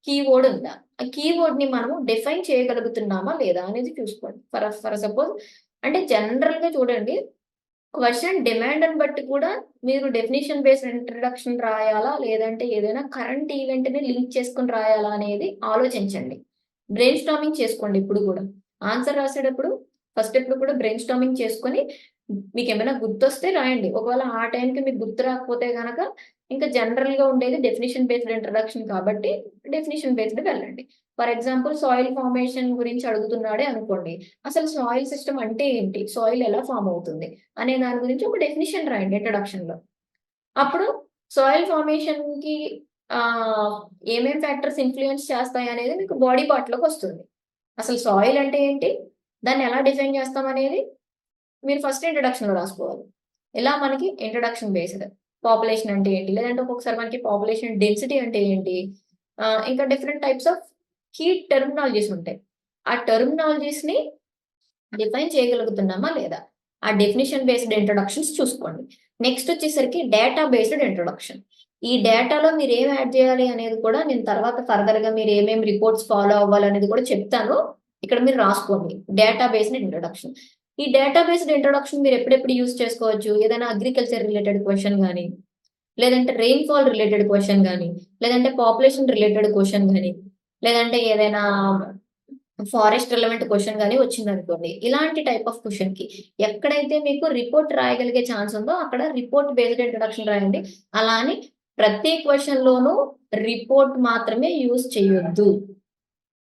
కీవర్డ్ ఉందా, ఆ కీవర్డ్ ని మనము డిఫైన్ చేయగలుగుతున్నామా లేదా అనేది చూసుకోండి. ఫర్ సపోజ్ అంటే జనరల్ గా చూడండి, క్వశ్చన్ డిమాండ్ అని బట్టి కూడా మీరు డెఫినేషన్ బేస్డ్ ఇంట్రడక్షన్ రాయాలా లేదంటే ఏదైనా కరెంట్ ఈవెంట్ ని లింక్ చేసుకుని రాయాలా అనేది ఆలోచించండి. బ్రెయిన్ స్టార్మింగ్ చేసుకోండి. ఇప్పుడు కూడా ఆన్సర్ రాసేటప్పుడు ఫస్ట్ ఎప్పుడు కూడా బ్రెయిన్ స్టార్మింగ్ చేసుకొని మీకు ఏమైనా గుర్తొస్తే రాయండి. ఒకవేళ ఆ టైంకి మీకు గుర్తు రాకపోతే కనుక ఇంకా జనరల్ గా ఉండేది డెఫినేషన్ బేస్డ్ ఇంట్రడక్షన్ కాబట్టి డెఫినేషన్ బేస్డ్ వెళ్ళండి. ఫర్ ఎగ్జాంపుల్ సాయిల్ ఫార్మేషన్ గురించి అడుగుతున్నాడే అనుకోండి, అసలు సాయిల్ సిస్టమ్ అంటే ఏంటి, సాయిల్ ఎలా ఫామ్ అవుతుంది అనే దాని గురించి ఒక డెఫినేషన్ రాయండి ఇంట్రడక్షన్ లో. అప్పుడు సాయిల్ ఫార్మేషన్ కి ఏమేం ఫ్యాక్టర్స్ ఇన్ఫ్లుయెన్స్ చేస్తాయి అనేది మీకు బాడీ పార్ట్ లోకి వస్తుంది. అసలు సాయిల్ అంటే ఏంటి, దాన్ని ఎలా డిఫైన్ చేస్తాం అనేది మీరు ఫస్ట్ ఇంట్రడక్షన్ లో రాసుకోవాలి. ఇలా మనకి ఇంట్రడక్షన్ బేస్డ్ పాపులేషన్ అంటే ఏంటి, లేదంటే ఒక్కొక్కసారి మనకి పాపులేషన్ డెన్సిటీ అంటే ఏంటి, ఇంకా different types of key terminologies ఉంటాయి. ఆ టెర్మినాలజీస్ ని డిఫైన్ చేయగలుగుతున్నామా లేదా, ఆ డెఫినేషన్ బేస్డ్ ఇంట్రొడక్షన్స్ చూసుకోండి. నెక్స్ట్ వచ్చేసరికి డేటా బేస్డ్ ఇంట్రొడక్షన్. ఈ డేటాలో మీరు ఏం యాడ్ చేయాలి అనేది కూడా నేను తర్వాత ఫర్దర్ గా మీరు ఏమేమి రిపోర్ట్స్ ఫాలో అవ్వాలనేది కూడా చెప్తాను. ఇక్కడ మీరు రాసుకోండి డేటా బేస్డ్ ఇంట్రొడక్షన్. ఈ డేటా బేస్డ్ ఇంట్రొడక్షన్ మీరు ఎప్పుడెప్పుడు యూజ్ చేసుకోవచ్చు, ఏదైనా అగ్రికల్చర్ రిలేటెడ్ క్వశ్చన్ కానీ లేదంటే రెయిన్‌ఫాల్ రిలేటెడ్ క్వెషన్ గాని, లేదంటే పాపులేషన్ రిలేటెడ్ క్వెషన్ గాని, లేదంటే ఏదైనా ఫారెస్ట్ రిలవెంట్ క్వెషన్ గాని వచ్చిందనుకోండి. ఇలాంటి టైప్ ఆఫ్ క్వెషన్‌కి ఎక్కడైతే మీకు రిపోర్ట్ రాయగలిగే ఛాన్స్ ఉందో అక్కడ రిపోర్ట్ బేస్డ్ ఇంట్రడక్షన్ రాయండి. అలా అని ప్రతి క్వెషన్‌లోనూ రిపోర్ట్ మాత్రమే యూజ్ చేయొద్దు.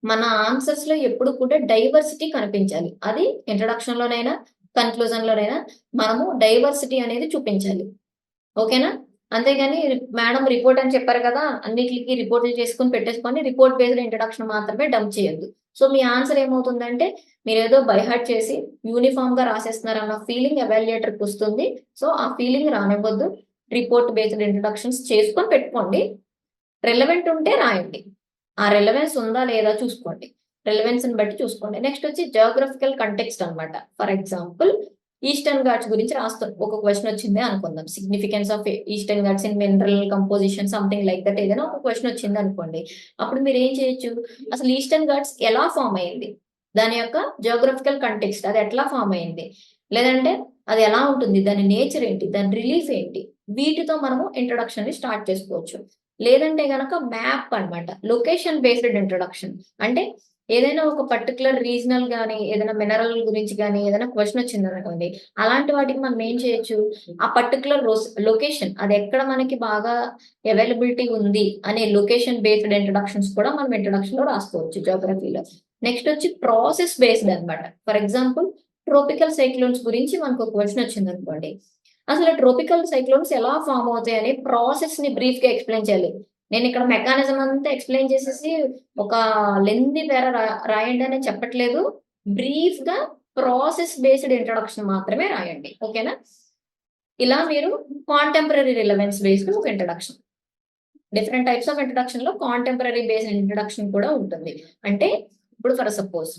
మన ఆన్సర్స్‌లో ఎప్పుడు కూడా డైవర్సిటీ కనిపించాలి. అది ఇంట్రడక్షన్‌లోనైనా, కన్క్లూజన్‌లోనైనా మనము డైవర్సిటీ అనేది చూపించాలి. ఓకేనా? అంతేగాని మేడం రిపోర్ట్ అని చెప్పారు కదా! అన్నిట్లికి రిపోర్ట్‌లు చేసుకొని పెట్టేసుకొని రిపోర్ట్ బేస్డ్ ఇంట్రడక్షన్ మాత్రమే డంప్ చేయొద్దు. సో, మీ ఆన్సర్ ఏమవుతుందంటే మీరేదో బై హార్ట్ చేసి యూనిఫార్మ్‌గా రాసేస్తున్నారన్న ఫీలింగ్ ఎవాల్యుయేటర్‌కొస్తుంది. సో, ఆ ఫీలింగ్ రానివ్వద్దు. రిపోర్ట్ బేస్డ్ ఇంట్రడక్షన్స్ చేసుకొని పెట్టుకోండి. రిలవెంట్ ఉంటే రాయండి. ఆ రిలవెన్స్ ఉందా లేదా చూసుకోండి. రిలవెన్స్‌ని బట్టి చూసుకోండి. నెక్స్ట్ వచ్చి జియోగ్రాఫికల్ కంటెక్స్ట్ అన్నమాట. ఫర్ ఎగ్జాంపుల్ ఈస్టర్న్ ఘాట్స్ గురించి రాస్తాం. ఒక క్వెషన్ వచ్చిందే అనుకుందాం. Significance of eastern Ghats in mineral composition something like that ఏదైనా ఒక క్వెషన్ వచ్చిందనుకోండి. అప్పుడు మీరేం చేయొచ్చు? అసలు ఈస్టర్న్ ఘాట్స్ ఎలా ఫార్మ్ అయింది? దాని యొక్క జియోగ్రాఫికల్ కంటెక్స్ట్ అది ఎట్లా ఫార్మ్ అయింది? లేదంటే అది ఎలా ఉంటుంది? దాని నేచర్ ఏంటి? దాని రిలీఫ్ ఏంటి? వీటితో మనము ఇంట్రొడక్షన్‌ని స్టార్ట్ చేసుకోవచ్చు. లేదంటే గనక మ్యాప్ అన్నమాట. Location based introduction. అంటే ఏదైనా ఒక పర్టిక్యులర్ రీజనల్ గాని, ఏదైనా మినరల్ గురించి గాని, ఏదైనా క్వెషన్ వచ్చిందనుకోండి. అలాంటి వాటికి మనం ఏం చేయొచ్చు? ఆ పర్టిక్యులర్ లొకేషన్ అదెక్కడ మనకి బాగా అవైలబిలిటీ ఉంది అనే లొకేషన్ బేస్డ్ ఇంట్రొడక్షన్స్ కూడా మనం ఇంట్రొడక్షన్‌లో రాసుకోవచ్చు జియోగ్రఫీలో. నెక్స్ట్ వచ్చి ప్రాసెస్ బేస్డ్ అన్నమాట. ఫర్ ఎగ్జాంపుల్ ట్రోపికల్ సైక్లోన్స్ గురించి మనకు ఒక క్వెషన్ వచ్చిందనుకోండి. అసలు ట్రోపికల్ సైక్లోన్స్ ఎలా ఫార్మ్ అవుతాయని ప్రాసెస్‌ని బ్రీఫ్‌గా ఎక్స్‌ప్లెయిన్ చేయాలి. నేనిక్కడ మెకానిజం అంతా ఎక్స్‌ప్లెయిన్ చేసేసి ఒక లెంగ్తీ రాయండి అని చెప్పట్లేదు. బ్రీఫ్‌గా ప్రాసెస్ బేస్డ్ ఇంట్రొడక్షన్ మాత్రమే రాయండి. ఓకేనా? ఇలా మీరు కాంటెంపరరీ రిలవెన్స్ బేస్డ్ ఒక ఇంట్రొడక్షన్. డిఫరెంట్ టైప్స్ ఆఫ్ ఇంట్రొడక్షన్‌లో కాంటెంపరరీ బేస్డ్ ఇంట్రొడక్షన్ కూడా ఉంటుంది. అంటే ఇప్పుడు ఫర్ సపోజ్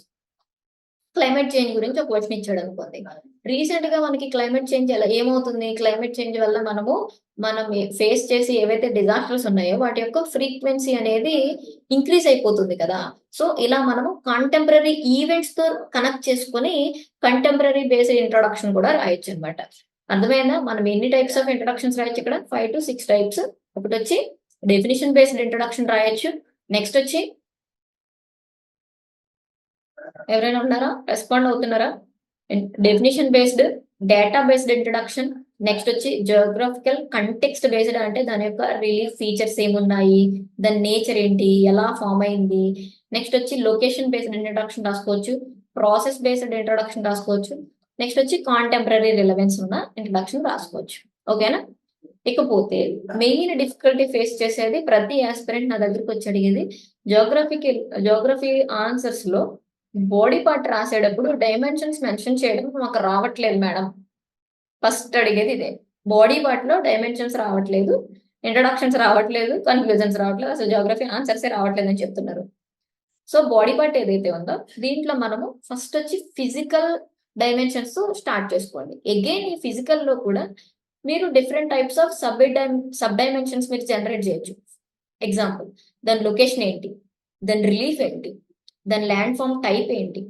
క్లైమేట్ చేంజ్ గురించి ఒక క్వెషన్ ఇచ్చాడనుకోండి. రీసెంట్‌గా మనకి క్లైమేట్ చేంజ్ ఏమవుతుంది? క్లైమేట్ చేంజ్ వల్ల మనం ఫేస్ చేసే ఏవైతే డిజాస్టర్స్ ఉన్నాయో వాటి యొక్క ఫ్రీక్వెన్సీ అనేది ఇంక్రీజ్ అయిపోతుంది కదా! సో, ఇలా మనము కంటెంపరరీ ఈవెంట్స్‌తో కనెక్ట్ చేసుకొని కంటెంపరరీ బేస్డ్ ఇంట్రొడక్షన్ కూడా రాయొచ్చనమాట. అర్థమైందా? మనం ఎన్ని టైప్స్ ఆఫ్ ఇంట్రొడక్షన్స్ రాయొచ్చు ఇక్కడ? 5-6 టైప్స్. ఒకటొచ్చి డెఫినిషన్ బేస్డ్ ఇంట్రొడక్షన్ రాయొచ్చు. నెక్స్ట్ వచ్చి ఎవరైనా ఉన్నారా? రెస్పాండ్ అవుతున్నారా? Definition based, data based introduction. Next వచ్చి జియోగ్రాఫికల్ కంటెక్స్ట్ బేస్డ్ అంటే దాని యొక్క రిలీఫ్ ఫీచర్స్ ఏమున్నాయి? దాని నేచర్ ఏంటి? ఎలా ఫార్మ్ అయింది? నెక్స్ట్ వచ్చి లొకేషన్ బేస్డ్ ఇంట్రడక్షన్ రాసుకోవచ్చు. ప్రాసెస్ బేస్డ్ ఇంట్రడక్షన్ రాసుకోవచ్చు. నెక్స్ట్ వచ్చి కాంటెంపరరీ రిలవెన్స్ ఉన్న ఇంట్రడక్షన్ రాసుకోవచ్చు. ఓకేనా? ఇకపోతే మెయిన్ డిఫికల్టీ ఫేస్ చేసేది ప్రతి యాస్పిరెంట్ నా దగ్గరికి వచ్చి అడిగేది జియోగ్రఫీ ఆన్సర్స్ లో బాడీ పార్ట్ రాసేటప్పుడు డైమెన్షన్స్ మెన్షన్ చేయడం మాకు రావట్లేదు మేడం. ఫస్ట్ అడిగేది ఇదే. బాడీ పార్ట్ లో డైమెన్షన్స్ రావట్లేదు, ఇంట్రడక్షన్స్ రావట్లేదు, కన్క్లూజన్స్ రావట్లేదు, అసలు జియోగ్రఫీ ఆన్సర్సే రావట్లేదు అని చెప్తున్నారు. సో బాడీ పార్ట్ ఏదైతే ఉందో దీంట్లో మనము ఫస్ట్ వచ్చి ఫిజికల్ డైమెన్షన్స్ స్టార్ట్ చేసుకోండి. అగైన్ ఈ ఫిజికల్ లో కూడా మీరు different types of sub dimensions మీరు జనరేట్ చేయొచ్చు. ఎగ్జాంపుల్ దాని లొకేషన్ ఏంటి, దాని రిలీఫ్ ఏంటి, దాని ల్యాండ్ ఫామ్ టైప్ ఏంటి,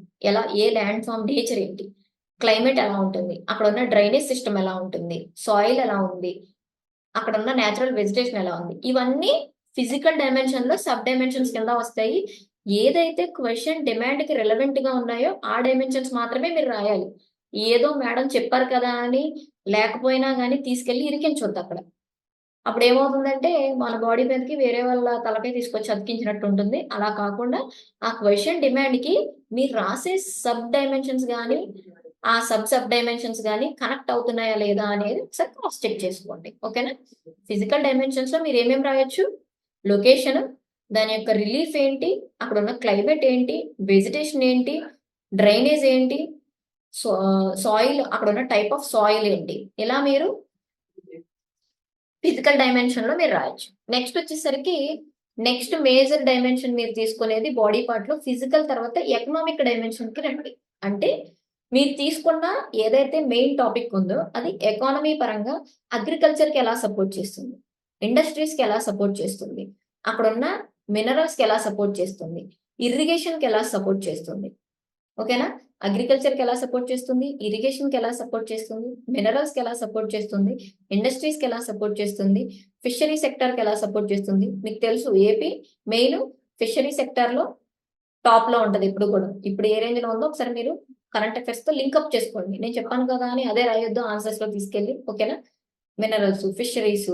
ఏ ల్యాండ్ ఫామ్ నేచర్ ఏంటి, క్లైమేట్ ఎలా ఉంటుంది, అక్కడ ఉన్న డ్రైనేజ్ సిస్టమ్ ఎలా ఉంటుంది, సాయిల్ ఎలా ఉంది, అక్కడ ఉన్న న్యాచురల్ వెజిటేషన్ ఎలా ఉంది, ఇవన్నీ ఫిజికల్ డైమెన్షన్ లో సబ్ డైమెన్షన్స్ కింద వస్తాయి. ఏదైతే క్వశ్చన్ డిమాండ్ కి రిలవెంట్ గా ఉన్నాయో ఆ డైమెన్షన్స్ మాత్రమే మీరు రాయాలి. ఏదో మేడం చెప్పారు కదా అని లేకపోయినా గానీ తీసుకెళ్లి ఇరికించొద్దు అక్కడ. అప్పుడేమవుతుందంటే, మన బాడీ మీదకి వేరే వాళ్ళ తలకాయ తీసుకొచ్చి అతికించినట్టు ఉంటుంది. అలా కాకుండా, ఆ క్వెషన్ డిమాండ్‌కి మీరు రాసే సబ్ డైమెన్షన్స్ గాని, ఆ సబ్ డైమెన్షన్స్ గాని కనెక్ట్ అవుతున్నాయా లేదా అనేది ఒకసారి క్రాస్ చెక్ చేసుకోండి. ఓకేనా? ఫిజికల్ డైమెన్షన్స్‌లో మీరేమేమి రాయొచ్చు? లొకేషన్, దాని యొక్క రిలీఫ్ ఏంటి, అక్కడున్న క్లైమేట్ ఏంటి, వెజిటేషన్ ఏంటి, డ్రైనేజ్ ఏంటి, సో సాయిల్ అక్కడున్న టైప్ ఆఫ్ సాయిల్ ఏంటి, ఇలా మీరు ఫిజికల్ డైమెన్షన్ లో మీరు రాయొచ్చు. నెక్స్ట్ వచ్చేసరికి నెక్స్ట్ మేజర్ డైమెన్షన్ మీరు తీసుకునేది బాడీ పార్ట్ లో ఫిజికల్ తర్వాత ఎకనామిక్ డైమెన్షన్ కి రండి. అంటే మీరు తీసుకున్న ఏదైతే మెయిన్ టాపిక్ ఉందో అది ఎకానమీ పరంగా అగ్రికల్చర్ కి ఎలా సపోర్ట్ చేస్తుంది, ఇండస్ట్రీస్ కి ఎలా సపోర్ట్ చేస్తుంది, అక్కడ ఉన్న మినరల్స్ కి ఎలా సపోర్ట్ చేస్తుంది, ఇరిగేషన్ కి ఎలా సపోర్ట్ చేస్తుంది, ఓకేనా? అగ్రికల్చర్‌కి ఎలా సపోర్ట్ చేస్తుంది? ఇరిగేషన్‌కి ఎలా సపోర్ట్ చేస్తుంది? మినరల్స్‌కి ఎలా సపోర్ట్ చేస్తుంది? ఇండస్ట్రీస్‌కి ఎలా సపోర్ట్ చేస్తుంది? ఫిషరీ సెక్టార్‌కి ఎలా సపోర్ట్ చేస్తుంది? మీకు తెలుసు ఏపీ మెయిన్ ఫిషరీ సెక్టార్‌లో టాప్‌లో ఉంటది ఎప్పుడు కూడా. ఇప్పుడు ఏ రేంజ్‌లో ఉందో ఒకసారి మీరు కరెంట్ అఫైర్స్‌తో లింకప్ చేసుకోండి. నేను చెప్పాను కదా అని అదే రాయొద్దు ఆన్సర్స్‌లో తీసుకెళ్ళి. ఓకేనా? Minerals, fisheries,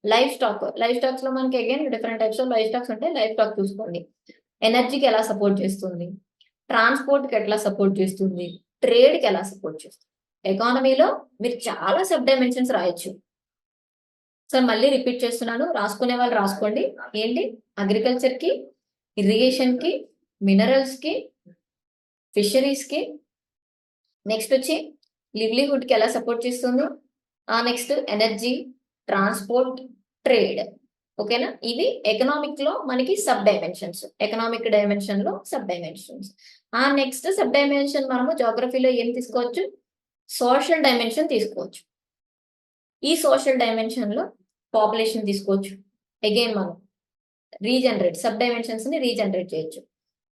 live stock. Live స్టాక్స్‌లో మనకి again different types of live stocks ఉంటాయి. లైవ్ స్టాక్ చూసుకోండి. ఎనర్జీకి ఎలా సపోర్ట్ చేస్తుంది? ట్రాన్స్‌పోర్ట్‌కి ఎట్లా సపోర్ట్ చేస్తుంది? ట్రేడ్‌కి ఎలా సపోర్ట్ చేస్తుంది? ఎకానమీలో మీరు చాలా సబ్ డైమెన్షన్స్ రాయొచ్చు. సో, మళ్ళీ రిపీట్ చేస్తున్నాను. రాసుకునే వాళ్ళు రాసుకోండి. ఏంటి? అగ్రికల్చర్‌కి, ఇరిగేషన్‌కి, మినరల్స్‌కి, ఫిషరీస్‌కి, నెక్స్ట్ వచ్చి లివ్లీహుడ్‌కి ఎలా సపోర్ట్ చేస్తుంది? Next energy, transport, trade. ఓకేనా? ఇవి ఎకనామిక్‌లో మనకి సబ్ డైమెన్షన్స్. ఎకనామిక్ డైమెన్షన్‌లో sub dimensions. Next sub dimension మనము జియోగ్రఫీలో ఏం తీసుకోవచ్చు? సోషల్ డైమెన్షన్ తీసుకోవచ్చు. ఈ సోషల్ డైమెన్షన్‌లో పాపులేషన్ తీసుకోవచ్చు. అగైన్ మనం సబ్ డైమెన్షన్స్‌ని రీజనరేట్ చేయొచ్చు.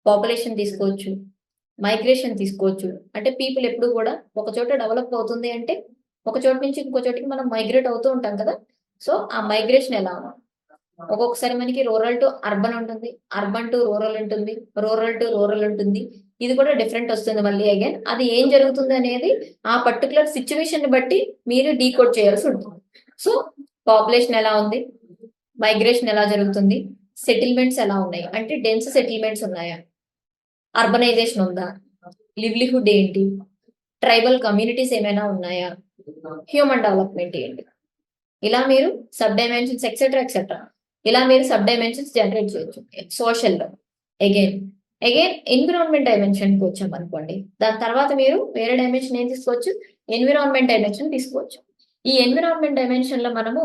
పాపులేషన్ తీసుకోవచ్చు. మైగ్రేషన్ తీసుకోవచ్చు. అంటే పీపుల్ ఎప్పుడు కూడా ఒక చోట డెవలప్ అవుతుంది అంటే, ఒక చోటు నుంచి ఇంకో చోటికి మనం మైగ్రేట్ అవుతూ ఉంటాం కదా! సో, ఆ మైగ్రేషన్ ఎలా ఒక్కొక్కసారి మనకి రూరల్ టు అర్బన్ ఉంటుంది. అర్బన్ టు రూరల్ ఉంటుంది. రూరల్ టు రూరల్ ఉంటుంది. ఇది కూడా డిఫరెంట్ వస్తుంది మళ్ళీ అగైన్. అది ఏం జరుగుతుందనేది ఆ పర్టిక్యులర్ సిట్యుయేషన్‌ని బట్టి మీరు డీకోడ్ చేయాల్సి ఉంటుంది. సో, పాపులేషన్ ఎలా ఉంది? మైగ్రేషన్ ఎలా జరుగుతుంది? సెటిల్మెంట్స్ ఎలా ఉన్నాయి? అంటే డెన్స్ సెటిల్మెంట్స్ ఉన్నాయా? అర్బనైజేషన్ ఉందా? లివ్లీహుడ్ ఏంటి? ట్రైబల్ కమ్యూనిటీస్ ఏమైనా ఉన్నాయా? హ్యూమన్ డెవలప్‌మెంట్ ఏంటి? ఇలా మీరు సబ్ డైమెన్షన్స్ ఎక్సెట్రా, ఎక్సెట్రా. ఇలా మీరు సబ్ డైమెన్షన్స్ జనరేట్ చేయొచ్చు. సోషల్‌లో అగైన్, ఎన్విరాన్మెంట్ డైమెన్షన్‌కి వచ్చామనుకోండి. దాని తర్వాత మీరు వేరే డైమెన్షన్ ఏం తీసుకోవచ్చు? ఎన్విరాన్మెంట్ డైమెన్షన్ తీసుకోవచ్చు. ఈ ఎన్విరాన్మెంట్ డైమెన్షన్‌లో మనము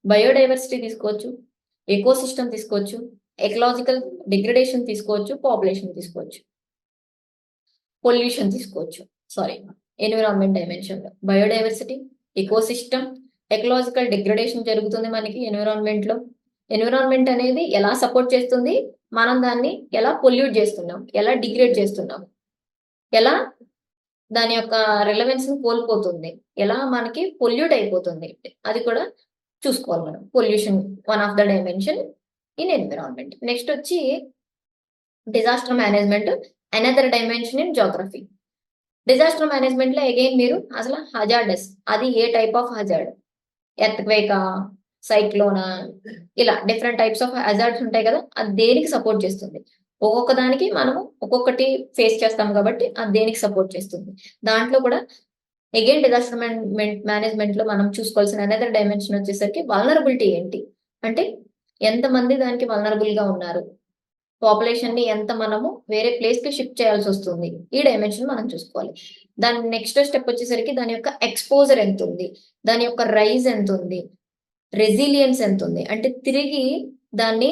బయోడైవర్సిటీ తీసుకోవచ్చు, ఎకోసిస్టమ్ తీసుకోవచ్చు, ఎకలాజికల్ డిగ్రేడేషన్ తీసుకోవచ్చు, పాపులేషన్ తీసుకోవచ్చు. పొల్యూషన్ తీసుకోవచ్చు. సారీ. ఎన్విరాన్మెంట్ డైమెన్షన్‌లో. బయోడైవర్సిటీ, ఎకోసిస్టమ్, ఎకలాజికల్ డిగ్రేడేషన్ జరుగుతుంది మనకి ఎన్విరాన్మెంట్‌లో. ఎన్విరాన్మెంట్ అనేది ఎలా సపోర్ట్ చేస్తుంది? మనం దాన్ని ఎలా పొల్యూట్ చేస్తున్నాం? ఎలా డిగ్రేడ్ చేస్తున్నాం? ఎలా దాని యొక్క రిలవెన్స్‌ని కోల్పోతుంది? ఎలా మనకి పొల్యూట్ అయిపోతుంది? అది కూడా చూసుకోవాలి మనం. Pollution one of the dimension in environment. Next వచ్చి disaster management another dimension in geography. Disaster మేనేజ్మెంట్‌లో అగైన్ మీరు అసలు హజార్డస్ అది ఏ టైప్ ఆఫ్ హజార్డ్? ఎర్త్‌క్వేకా? సైక్లోనా? ఇలా డిఫరెంట్ టైప్స్ ఆఫ్ హజార్డ్స్ ఉంటాయి కదా! అది దేనికి సపోర్ట్ చేస్తుంది? ఒక్కొక్క దానికి మనము ఒక్కొక్కటి ఫేస్ చేస్తాం కాబట్టి అది దేనికి సపోర్ట్ చేస్తుంది? దాంట్లో కూడా అగైన్ డిజాస్టర్ మేనేజ్మెంట్‌లో మనం చూసుకోవాల్సిన అనదర్ డైమెన్షన్ వచ్చేసరికి వల్నరబిలిటీ ఏంటి? అంటే ఎంతమంది దానికి వల్నరబుల్‌గా ఉన్నారు? పాపులేషన్‌ని ఎంత మనము వేరే ప్లేస్‌కి షిఫ్ట్ చేయాల్సొస్తుంది. ఈ డైమెన్షన్ మనం చూసుకోవాలి. దాని నెక్స్ట్ స్టెప్ వచ్చేసరికి దాని యొక్క ఎక్స్‌పోజర్ ఎంతుంది? దాని యొక్క రైజ్ ఎంతుంది? రెసిలియన్స్ ఎంతుంది? అంటే తిరిగి దాన్ని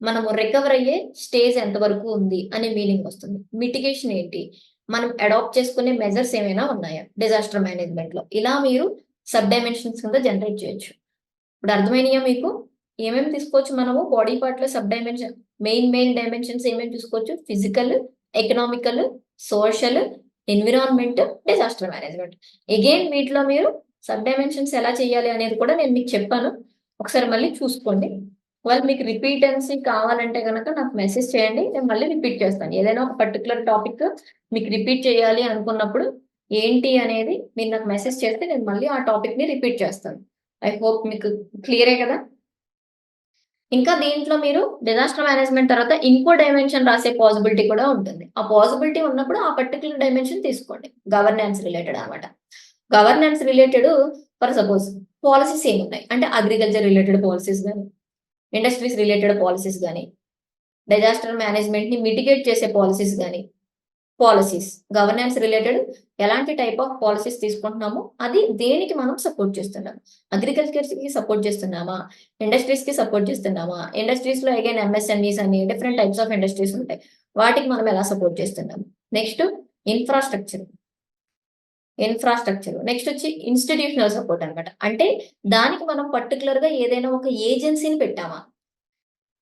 మనము రికవర్ అయ్యే స్టేజ్ ఎంత వరకు ఉంది అనే మీనింగ్ వస్తుంది. మిటిగేషన్ ఏంటి? మనం అడాప్ట్ చేసుకునే మెజర్స్ ఏమైనా ఉన్నాయా? డిజాస్టర్ మేనేజ్మెంట్‌లో. ఇలా మీరు సబ్ డైమెన్షన్స్ కింద జనరేట్ చేయొచ్చు. ఇప్పుడు అర్థమైనయా మీకు? ఏమేమి తీసుకోవచ్చు మనము బాడీ పార్ట్‌లో సబ్ డైమెన్షన్ మెయిన్ డైమెన్షన్స్ ఏమేమి చూసుకోవచ్చు? Physical, economical, social, environment, disaster management. Again వీటిలో మీరు సబ్ డైమెన్షన్స్ ఎలా చేయాలి అనేది కూడా నేను మీకు చెప్పాను. ఒకసారి మళ్ళీ చూసుకోండి. ఒకవేళ మీకు రిపీటెన్సీ కావాలంటే గనక నాకు మెసేజ్ చేయండి. నేను మళ్ళీ రిపీట్ చేస్తాను. ఏదైనా ఒక పర్టిక్యులర్ టాపిక్ మీకు రిపీట్ చేయాలి అనుకున్నప్పుడు ఏంటి అనేది మీరు నాకు మెసేజ్ చేస్తే నేను మళ్ళీ ఆ టాపిక్‌ని రిపీట్ చేస్తాను. ఐ హోప్ మీకు క్లియరే కదా! ఇంకా దీంట్లో మీరు డిజాస్టర్ మేనేజ్మెంట్ తర్వాత ఇంకో డైమెన్షన్ రాసే పాసిబిలిటీ కూడా ఉంటుంది. ఆ పాసిబిలిటీ ఉన్నప్పుడు ఆ పర్టిక్యులర్ డైమెన్షన్ తీసుకోండి. గవర్నెన్స్ రిలేటెడ్ అన్నమాట. Governance related for suppose policies ఏమున్నాయి? అంటే అగ్రికల్చర్ రిలేటెడ్ పాలిసీస్ గాని, ఇండస్ట్రీస్ రిలేటెడ్ పాలిసీస్ గాని, డిజాస్టర్ మేనేజ్మెంట్‌ని మిటిగేట్ చేసే పాలిసీస్ గాని పాలిసీస్. గవర్నెన్స్ రిలేటెడ్ ఎలాంటి టైప్ ఆఫ్ పాలిసీస్ తీసుకుంటున్నామో, అది దేనికి మనం సపోర్ట్ చేస్తున్నాం. అగ్రికల్చర్స్‌కి సపోర్ట్ చేస్తున్నామా? ఇండస్ట్రీస్‌కి సపోర్ట్ చేస్తున్నామా? ఇండస్ట్రీస్‌లో అగైన్ ఎంఎస్ఎంఈస్ అని డిఫరెంట్ టైప్స్ ఆఫ్ ఇండస్ట్రీస్ ఉంటాయి. వాటికి మనం ఎలా సపోర్ట్ చేస్తున్నాం. Next infrastructure. నెక్స్ట్ వచ్చి ఇన్‌స్టిట్యూషనల్ సపోర్ట్ అన్నమాట. అంటే దానికి మనం పర్టిక్యులర్‌గా ఏదైనా ఒక ఏజెన్సీని పెట్టామా?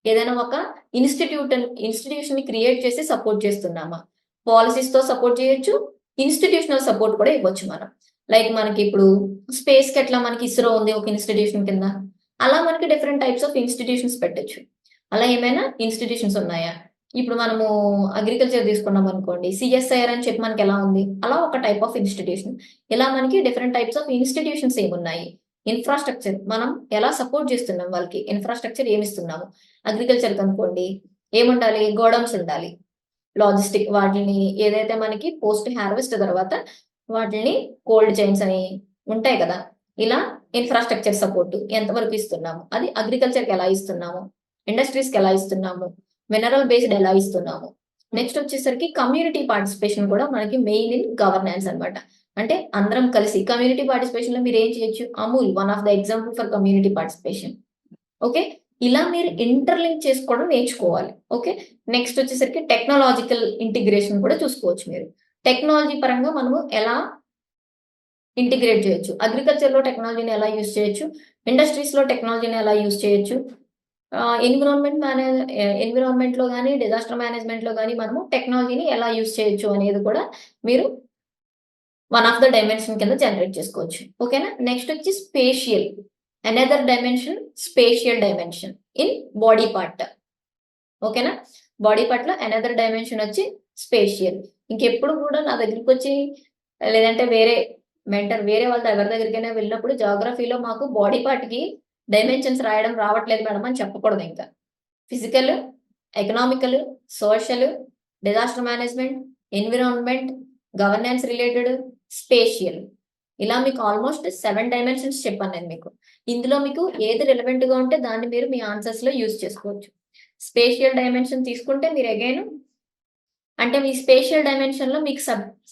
ఏదైనా ఒక ఇన్‌స్టిట్యూషన్‌ని క్రియేట్ చేసి సపోర్ట్ చేస్తున్నామా? పాలసీస్‌తో సపోర్ట్ చేయొచ్చు. ఇన్‌స్టిట్యూషనల్ సపోర్ట్ కూడా ఇవ్వచ్చు మనం. లైక్ మనకి ఇప్పుడు స్పేస్‌కి ఎట్లా మనకి ఇస్రో ఉంది ఒక ఇన్‌స్టిట్యూషన్ కింద. అలా మనకి డిఫరెంట్ టైప్స్ ఆఫ్ ఇన్‌స్టిట్యూషన్స్ పెట్టొచ్చు. అలా ఏమైనా ఇన్‌స్టిట్యూషన్స్ ఉన్నాయా? ఇప్పుడు మనము అగ్రికల్చర్ తీసుకున్నాం అనుకోండి. సీఎస్ఐఆర్ అని చెప్పి మనకి ఎలా ఉంది? అలా ఒక టైప్ ఆఫ్ ఇన్‌స్టిట్యూషన్. ఇలా మనకి డిఫరెంట్ టైప్స్ ఆఫ్ ఇన్‌స్టిట్యూషన్స్ ఏమున్నాయి? ఇన్‌ఫ్రాస్ట్రక్చర్ మనం ఎలా సపోర్ట్ చేస్తున్నాం వాళ్ళకి? ఇన్‌ఫ్రాస్ట్రక్చర్ ఏమిస్తున్నాము? అగ్రికల్చర్‌కి అనుకోండి ఏముండాలి? గోడౌన్స్ ఉండాలి. లాజిస్టిక్ వాటిని ఏదైతే మనకి పోస్ట్ హార్వెస్ట్ తర్వాత వాటిని కోల్డ్ చైన్స్ అని ఉంటాయి కదా! ఇలా ఇన్‌ఫ్రాస్ట్రక్చర్ సపోర్ట్ ఎంతవరకు ఇస్తున్నాము? అది అగ్రికల్చర్‌కి ఎలా ఇస్తున్నాము? ఇండస్ట్రీస్‌కి ఎలా ఇస్తున్నాము? మినరల్ బేస్డ్ ఎలా ఇస్తున్నాము? నెక్స్ట్ వచ్చేసరికి కమ్యూనిటీ పార్టిసిపేషన్ కూడా మనకి మెయిన్ ఇన్ గవర్నెన్స్ అన్నమాట. అంటే అందరం కలిసి కమ్యూనిటీ పార్టిసిపేషన్‌లో మీరేం చేయొచ్చు? Amul one of the example for community participation. Okay. ఇలా మీరు ఇంటర్‌లింక్ చేసుకోవడం నేర్చుకోవాలి. ఓకే. నెక్స్ట్ వచ్చేసరికి టెక్నాలాజికల్ ఇంటిగ్రేషన్ కూడా చూసుకోవచ్చు మీరు. టెక్నాలజీ పరంగా మనము ఎలా ఇంటిగ్రేట్ చేయొచ్చు. అగ్రికల్చర్‌లో టెక్నాలజీని ఎలా యూజ్ చేయొచ్చు. ఇండస్ట్రీస్‌లో టెక్నాలజీని ఎలా యూజ్ చేయొచ్చు. ఎన్విరాన్మెంట్‌లో గాని, డిజాస్టర్ మేనేజ్మెంట్‌లో గాని మనము టెక్నాలజీని ఎలా యూజ్ చేయొచ్చు అనేది కూడా మీరు వన్ ఆఫ్ ద డైమెన్షన్ కింద జనరేట్ చేసుకోవచ్చు. ఓకేనా? నెక్స్ట్ వచ్చి spatial. Another dimension spatial dimension in body part. ఓకేనా? బాడీ పార్ట్‌లో అనదర్ డైమెన్షన్ వచ్చి స్పేషియల్. ఇంకెప్పుడు కూడా నా దగ్గరికొచ్చి లేదంటే వేరే వాళ్ళ ఎవరి దగ్గరికైనా వెళ్ళినప్పుడు జియోగ్రఫీలో మాకు బాడీ పార్ట్‌కి డైమెన్షన్స్ రాయడం రావట్లేదు మేడం అని చెప్పకూడదు ఇంకా. Physical, economical, social, disaster management, environment, governance related, spatial. ఇలా మీకు ఆల్మోస్ట్ 7 డైమెన్షన్స్ చెప్పాను నేను మీకు. ఇందులో మీకు ఏది రిలవెంట్‌గా ఉంటే దాన్ని మీరు మీ ఆన్సర్స్‌లో యూజ్ చేసుకోవచ్చు. స్పేషియల్ డైమెన్షన్ తీసుకుంటే మీరు అగైన్ అంటే మీ స్పేషియల్ డైమెన్షన్‌లో మీకు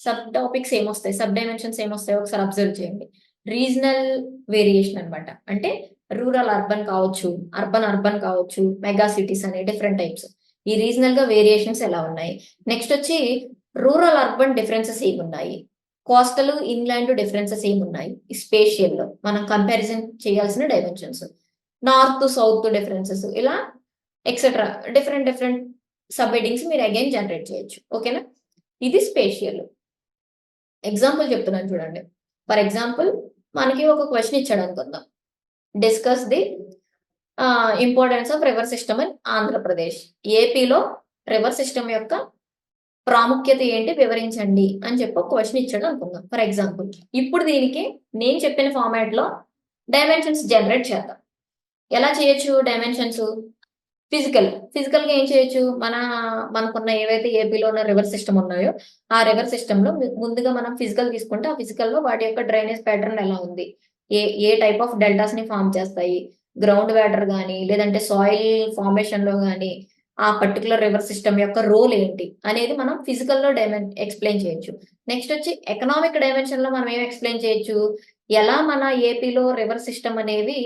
సబ్ టాపిక్స్ ఏమొస్తాయి? సబ్ డైమెన్షన్స్ ఏమొస్తాయో ఒకసారి అబ్జర్వ్ చేయండి. రీజనల్ వేరియేషన్ అన్నమాట. అంటే రూరల్ అర్బన్ కావచ్చు, అర్బన్ కావచ్చు, మెగా సిటీస్ అని డిఫరెంట్ టైప్స్. ఈ రీజనల్‌గా వేరియేషన్స్ ఎలా ఉన్నాయి? నెక్స్ట్ వచ్చి రూరల్ అర్బన్ డిఫరెన్సెస్ ఏమున్నాయి? కోస్టల్, ఇన్‌లాండ్ డిఫరెన్సెస్ ఏమున్నాయి? ఈ స్పేషియల్‌లో మనం కంపారిజన్ చేయాల్సిన డైమెన్షన్స్. నార్త్, సౌత్ డిఫరెన్సెస్ ఇలా ఎక్సెట్రా డిఫరెంట్ సబ్ హెడ్డింగ్స్ మీరు అగైన్ జనరేట్ చేయొచ్చు. ఓకేనా? ఇది స్పేషియల్. ఎగ్జాంపుల్ చెప్తున్నాను చూడండి. ఫర్ ఎగ్జాంపుల్ మనకి ఒక క్వెషన్ ఇచ్చాడు అనుకుందాం. Discuss the importance of river system in Andhra Pradesh. ఏపీలో రివర్ సిస్టమ్ యొక్క ప్రాముఖ్యత ఏంటి వివరించండి అని చెప్పి ఒక క్వెషన్ ఇచ్చాడు అనుకుందాం. For example. ఇప్పుడు దీనికి నేను చెప్పిన ఫార్మాట్‌లో డైమెన్షన్స్ జనరేట్ చేద్దాం. ఎలా చేయొచ్చు డైమెన్షన్స్? ఫిజికల్‌గా ఏం చేయొచ్చు? మనకున్న ఏవైతే ఏపీలో ఉన్న రివర్ సిస్టమ్ ఉన్నాయో, ఆ రివర్ సిస్టమ్‌లో ముందుగా మనం ఫిజికల్ తీసుకుంటే, ఆ ఫిజికల్‌లో వాటి యొక్క డ్రైనేజ్ ప్యాటర్న్ ఎలా ఉంది? ఏ ఏ టైప్ ఆఫ్ డెల్టాస్‌ని ఫార్మ్ చేస్తాయి? గ్రౌండ్ వాటర్ గాని, లేదంటే సాయిల్ ఫార్మేషన్‌లో గాని, ఆ పర్టిక్యులర్ రివర్ సిస్టమ్ యొక్క రోల్ ఏంటి? అనేది మనం ఫిజికల్‌లో ఎక్స్‌ప్లెయిన్ చేయొచ్చు. నెక్స్ట్ వచ్చి ఎకనామిక్ డైమెన్షన్‌లో మనం ఏం ఎక్స్‌ప్లెయిన్ చేయొచ్చు? ఎలా మన ఏపీలో రివర్ సిస్టమ్ అనేవి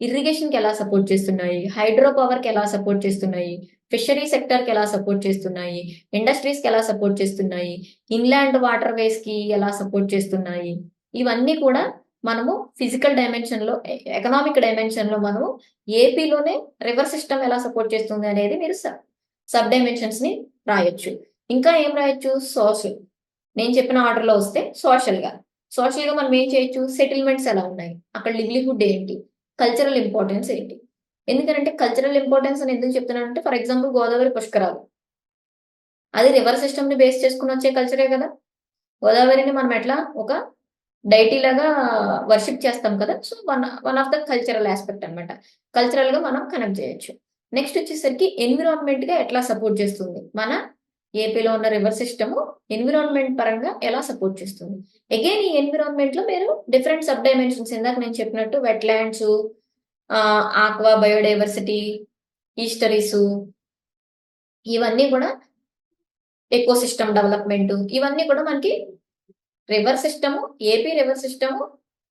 ఇరిగేషన్‌కి ఎలా సపోర్ట్ చేస్తున్నాయి? హైడ్రో పవర్‌కి ఎలా సపోర్ట్ చేస్తున్నాయి? ఫిషరీ సెక్టర్‌కి ఎలా సపోర్ట్ చేస్తున్నాయి? ఇండస్ట్రీస్‌కి ఎలా సపోర్ట్ చేస్తున్నాయి? ఇన్‌లాండ్ వాటర్ వేస్‌కి ఎలా సపోర్ట్ చేస్తున్నాయి? ఇవన్నీ కూడా మనము ఫిజికల్ డైమెన్షన్‌లో ఎకనామిక్ డైమెన్షన్‌లో మనము ఏపీలోనే రివర్ సిస్టమ్ ఎలా సపోర్ట్ చేస్తుంది అనేది మీరు సబ్ డైమెన్షన్స్‌ని రాయొచ్చు. ఇంకా ఏం రాయొచ్చు? సోషల్. నేను చెప్పిన ఆర్డర్‌లో వస్తే సోషల్‌గా. సోషల్‌గా మనం ఏం చేయొచ్చు? సెటిల్మెంట్స్ ఎలా ఉన్నాయి? అక్కడ లివ్లీహుడ్ ఏంటి? కల్చరల్ ఇంపార్టెన్స్ ఏంటి? ఎందుకనంటే కల్చరల్ ఇంపార్టెన్స్ అని ఎందుకు చెప్తున్నానంటే ఫర్ ఎగ్జాంపుల్ గోదావరి పుష్కరాలు. అది రివర్ సిస్టమ్‌ని బేస్ చేసుకొని వచ్చే కల్చరే కదా! గోదావరిని మనం ఎట్లా ఒక డైటీ లాగా వర్షిప్ చేస్తాం కదా! So, one one of the cultural aspect అన్నమాట. కల్చరల్‌గా మనం కనెక్ట్ చేయొచ్చు. నెక్స్ట్ వచ్చేసరికి ఎన్విరాన్మెంట్‌గా ఎట్లా సపోర్ట్ చేస్తుంది? మన ఏపీలో ఉన్న రివర్ సిస్టము ఎన్విరాన్మెంట్ పరంగా ఎలా సపోర్ట్ చేస్తుంది? అగైన్ ఈ ఎన్విరాన్మెంట్‌లో మీరు డిఫరెంట్ సబ్ డైమెన్షన్స్ ఇందాక నేను చెప్పినట్టు వెట్‌లాండ్సు, ఆక్వా బయోడైవర్సిటీ, ఈస్టరీసు ఇవన్నీ కూడా ఎకోసిస్టమ్ డెవలప్‌మెంటు ఇవన్నీ కూడా మనకి river system, AP river system,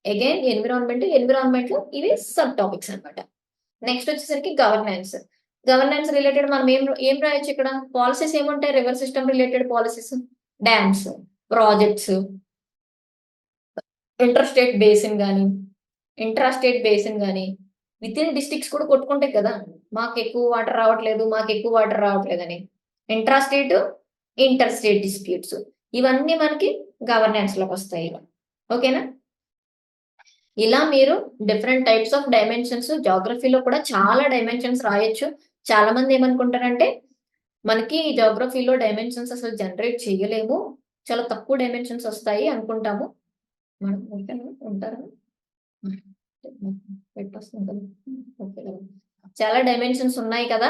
again ఎన్విరాన్మెంట్‌లో ఇవి సబ్ టాపిక్స్ అన్నమాట. నెక్స్ట్ వచ్చేసరికి గవర్నెన్స్. గవర్నెన్స్ రిలేటెడ్ మనం ఏం రాయొచ్చు ఇక్కడ? పాలిసీస్ ఏముంటాయి river system related policies? Dams, projects, inter state basin గాని, ఇంట్రా స్టేట్ బేసిన్ గాని, వితిన్ డిస్ట్రిక్ట్స్ కూడా కొట్టుకుంటాయి కదా! మాకెక్కువ వాటర్ రావట్లేదు, మాకెక్కువ వాటర్ రావట్లేదని. Intra state inter state disputes, ఇవన్నీ మనకి గవర్నెన్స్ లోకి వస్తాయి. ఓకేనా? ఇలా మీరు డిఫరెంట్ టైప్స్ ఆఫ్ డైమెన్షన్స్, జాగ్రఫీలో కూడా చాలా డైమెన్షన్స్ రాయొచ్చు. చాలా మంది ఏమనుకుంటారంటే మనకి జాగ్రఫీలో డైమెన్షన్స్ అసలు జనరేట్ చేయలేము, చాలా తక్కువ డైమెన్షన్స్ వస్తాయి అనుకుంటాము. మనం ఓకేనా? ఉంటారా? పెట్టొస్తుంది కదా. ఓకే కదా. చాలా డైమెన్షన్స్ ఉన్నాయి కదా,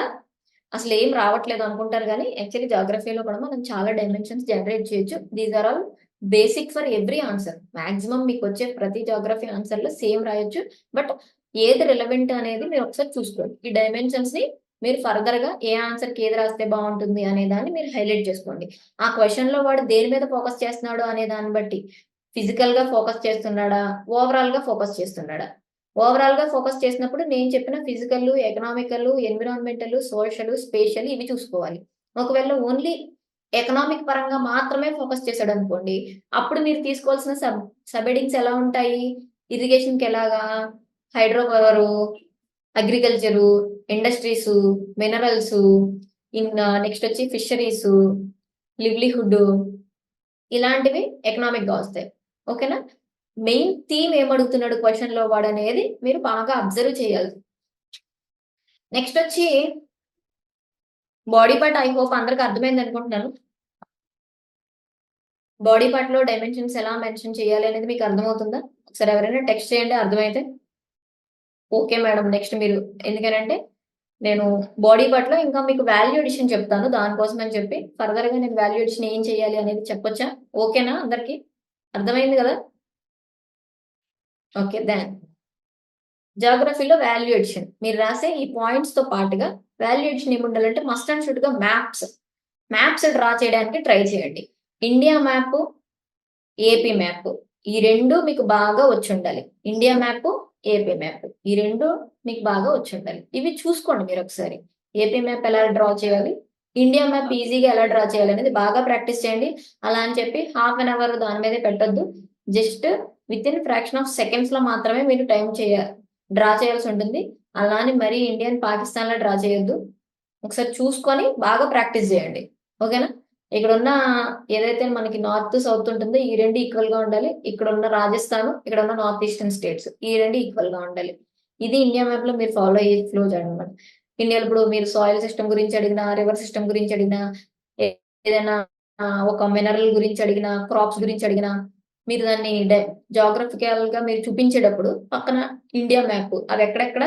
అసలు ఏం రావట్లేదు అనుకుంటారు కానీ యాక్చువల్లీ జాగ్రఫీలో కూడా మనం చాలా డైమెన్షన్స్ జనరేట్ చేయొచ్చు. These are all basic for every answer. Maximum మీకు వచ్చే ప్రతి జాగ్రఫీ ఆన్సర్ లో సేమ్ రాయొచ్చు. బట్ ఏది రిలవెంట్ అనేది మీరు ఒకసారి చూసుకోండి. ఈ డైమెన్షన్స్ ని మీరు ఫర్దర్ గా ఏ ఆన్సర్ కి ఏది రాస్తే బాగుంటుంది అనే దాన్ని మీరు హైలైట్ చేసుకోండి. ఆ క్వశ్చన్ లో వాడు దేని మీద ఫోకస్ చేస్తున్నాడు అనే దాన్ని బట్టి ఫిజికల్ గా ఫోకస్ చేస్తున్నాడా, ఓవరాల్ గా ఫోకస్ చేస్తున్నాడా. ఓవరాల్ గా ఫోకస్ చేసినప్పుడు నేను చెప్పిన physical, economical, environmental, social, spatial ఇవి చూసుకోవాలి. ఒకవేళ ఓన్లీ ఎకనామిక్ పరంగా మాత్రమే ఫోకస్ చేశాడు అనుకోండి, అప్పుడు మీరు తీసుకోవాల్సిన సబ్ హెడింగ్స్ ఎలా ఉంటాయి? ఇరిగేషన్ కి ఎలాగా, hydro power, agriculture, industries, minerals, in next వచ్చి ఫిషరీస్, లివ్లీహుడ్, ఇలాంటివి ఎకనామిక్ గా వస్తాయి. ఓకేనా? మెయిన్ థీమ్ ఏమడుగుతున్నాడు క్వశ్చన్ లో వాడు అనేది మీరు బాగా అబ్జర్వ్ చేయాలి. నెక్స్ట్ వచ్చి బాడీ పార్ట్. ఐ హోప్ అందరికి అర్థమైంది అనుకుంటున్నాను. బాడీ పార్ట్ లో డైమెన్షన్స్ ఎలా మెన్షన్ చేయాలి అనేది మీకు అర్థమవుతుందా? ఒకసారి ఎవరైనా టెక్స్ట్ చేయండి అర్థమైతే. ఓకే మేడం, నెక్స్ట్ మీరు, ఎందుకనంటే నేను బాడీ పార్ట్ లో ఇంకా మీకు వాల్యూ అడిషన్ చెప్తాను, దానికోసం అని చెప్పి ఫర్దర్ గా నేను వాల్యూ అడిషన్ ఏం చేయాలి అనేది చెప్పొచ్చా? ఓకేనా? అందరికి అర్థమైంది కదా? ఓకే, దాన్ జాగ్రఫీలో వాల్యూ అడిషన్ మీరు రాసే ఈ పాయింట్స్ తో పాటుగా వాల్యూ అడిషన్ ఏముండాలంటే మస్ట్ అండ్ షుడ్ గా మ్యాప్స్ డ్రా చేయడానికి ట్రై చేయండి. ఇండియా మ్యాప్, ఏపీ మ్యాప్, ఈ రెండు మీకు బాగా వచ్చి ఉండాలి. ఇండియా మ్యాప్, ఏపీ మ్యాప్, ఈ రెండు మీకు బాగా వచ్చి ఉండాలి. ఇవి చూసుకోండి మీరు ఒకసారి. ఏపీ మ్యాప్ ఎలా డ్రా చేయాలి, ఇండియా మ్యాప్ ఈజీగా ఎలా డ్రా చేయాలి అనేది బాగా ప్రాక్టీస్ చేయండి. అలా అని చెప్పి హాఫ్ అన్ అవర్ దాని మీదే పెట్టొద్దు. Just with in fraction of seconds లో మాత్రమే మీరు డ్రా చేయాల్సి ఉంటుంది. అలా అని మరీ ఇండియన్ పాకిస్తాన్ లో డ్రా చేయొద్దు. ఒకసారి చూసుకొని బాగా ప్రాక్టీస్ చేయండి. ఓకేనా? ఇక్కడ ఉన్న ఏదైతే మనకి నార్త్ సౌత్ ఉంటుందో ఈ రెండు ఈక్వల్ గా ఉండాలి. ఇక్కడ ఉన్న రాజస్థాన్, ఇక్కడ ఉన్న నార్త్ ఈస్టర్న్ స్టేట్స్, ఈ రెండు ఈక్వల్ గా ఉండాలి. ఇది ఇండియా మ్యాప్ లో మీరు ఫాలో అయ్యే ఫ్లో అనమాట. ఇండియాలో ఇప్పుడు మీరు సాయిల్ సిస్టమ్ గురించి అడిగినా, రివర్ సిస్టమ్ గురించి అడిగినా, ఏదైనా ఒక మినరల్ గురించి అడిగినా, క్రాప్స్ గురించి అడిగినా, మీరు దాన్ని జాగ్రఫికల్ గా మీరు చూపించేటప్పుడు పక్కన ఇండియా మ్యాప్ అవి ఎక్కడెక్కడ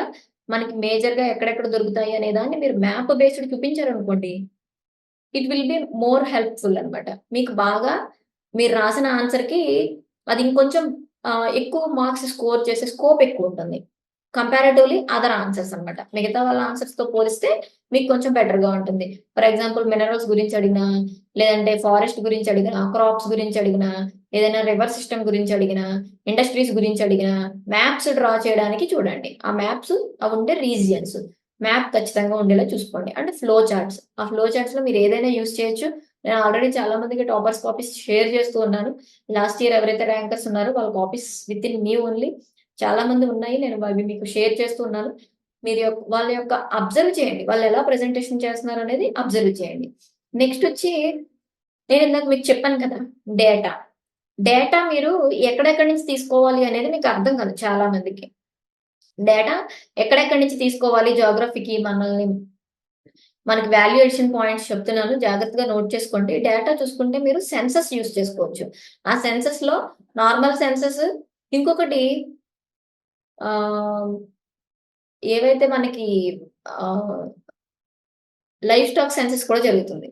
మనకి మేజర్ గా ఎక్కడెక్కడ దొరుకుతాయి అనే దాన్ని మీరు మ్యాప్ బేస్డ్ చూపించారు అనుకోండి, it will be more helpful అనమాట. మీకు బాగా మీరు రాసిన ఆన్సర్ కి అది ఇంకొంచెం ఎక్కువ మార్క్స్ స్కోర్ చేసే స్కోప్ ఎక్కువ ఉంటుంది కంపారిటివ్లీ అదర్ ఆన్సర్స్ అనమాట. మిగతా వాళ్ళ ఆన్సర్స్ తో పోలిస్తే మీకు కొంచెం బెటర్ గా ఉంటుంది. ఫర్ ఎగ్జాంపుల్ మినరల్స్ గురించి అడిగినా, లేదంటే ఫారెస్ట్ గురించి అడిగినా, క్రాప్స్ గురించి అడిగినా, ఏదైనా రివర్ సిస్టమ్ గురించి అడిగినా, ఇండస్ట్రీస్ గురించి అడిగినా, మ్యాప్స్ డ్రా చేయడానికి చూడండి. ఆ మ్యాప్స్ అవి ఉండే రీజియన్స్ మ్యాప్ ఖచ్చితంగా ఉండేలా చూసుకోండి. అంటే ఫ్లో చార్ట్స్, ఆ ఫ్లో చార్ట్స్ లో మీరు ఏదైనా యూస్ చేయొచ్చు. నేను ఆల్రెడీ చాలా మందికి టాపర్స్ కాపీస్ షేర్ చేస్తూ ఉన్నాను. లాస్ట్ ఇయర్ ఎవరైతే ర్యాంకర్స్ ఉన్నారో వాళ్ళ copies with in me only చాలా మంది ఉన్నాయి. నేను అవి మీకు షేర్ చేస్తూ ఉన్నాను. మీరు వాళ్ళ యొక్క అబ్జర్వ్ చేయండి, వాళ్ళు ఎలా ప్రెజెంటేషన్ చేస్తున్నారు అనేది అబ్జర్వ్ చేయండి. నెక్స్ట్ వచ్చి నేను ఇందాక మీకు చెప్పాను కదా, డేటా. డేటా మీరు ఎక్కడెక్కడి నుంచి తీసుకోవాలి అనేది మీకు అర్థం కాదు చాలా మందికి. డేటా ఎక్కడెక్కడి నుంచి తీసుకోవాలి జాగ్రఫీకి మనకి వాల్యుయేషన్ పాయింట్స్ చెప్తున్నాను, జాగ్రత్తగా నోట్ చేసుకోండి. డేటా చూసుకుంటే మీరు సెన్సస్ యూస్ చేసుకోవచ్చు. ఆ సెన్సస్ లో నార్మల్ సెన్సస్, ఇంకొకటి ఏవైతే మనకి లైఫ్ స్టాక్ సెన్సస్ కూడా జరుగుతుంది.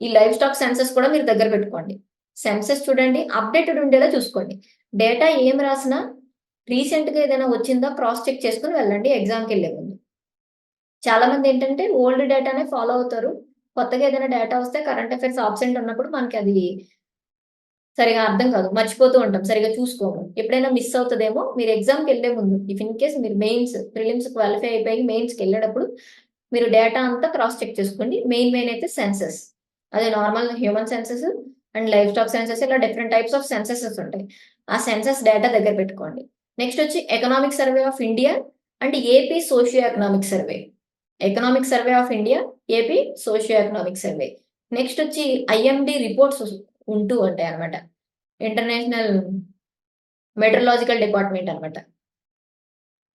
ఈ లైఫ్ స్టాక్ సెన్సస్ కూడా మీరు దగ్గర పెట్టుకోండి. సెన్సస్ చూడండి, అప్డేటెడ్ ఉండేలా చూసుకోండి. డేటా ఏం రాసినా రీసెంట్ గా ఏదైనా వచ్చిందా క్రాస్ చెక్ చేసుకుని వెళ్ళండి ఎగ్జామ్కి వెళ్ళే ముందు. చాలా మంది ఏంటంటే ఓల్డ్ డేటానే ఫాలో అవుతారు. కొత్తగా ఏదైనా డేటా వస్తే కరెంట్ అఫైర్స్ ఆబ్సెంట్ ఉన్నప్పుడు మనకి అది సరిగా అర్థం కాదు, మర్చిపోతూ ఉంటాం, సరిగా చూసుకోము. ఎప్పుడైనా మిస్ అవుతుందేమో మీరు ఎగ్జామ్కి వెళ్ళే ముందు, ఇఫ్ ఇన్ కేస్ మీరు మెయిన్స్ ప్రిలిమ్స్ క్వాలిఫై అయిపోయి మెయిన్స్కి వెళ్ళేటప్పుడు మీరు డేటా అంతా క్రాస్ చెక్ చేసుకోండి. మెయిన్ అయితే సెన్సస్, అదే normal human census and life stock census, ఇలా డిఫరెంట్ టైప్స్ ఆఫ్ సెన్సెసెస్ ఉంటాయి. ఆ సెన్సస్ డేటా దగ్గర పెట్టుకోండి. నెక్స్ట్ వచ్చి economic survey of India and AP socio economic survey. Economic survey of India, AP socio economic survey, next వచ్చి IMD reports ఉంటూ ఉంటాయి అనమాట. ఇంటర్నేషనల్ మెట్రలాజికల్ డిపార్ట్మెంట్ అనమాట.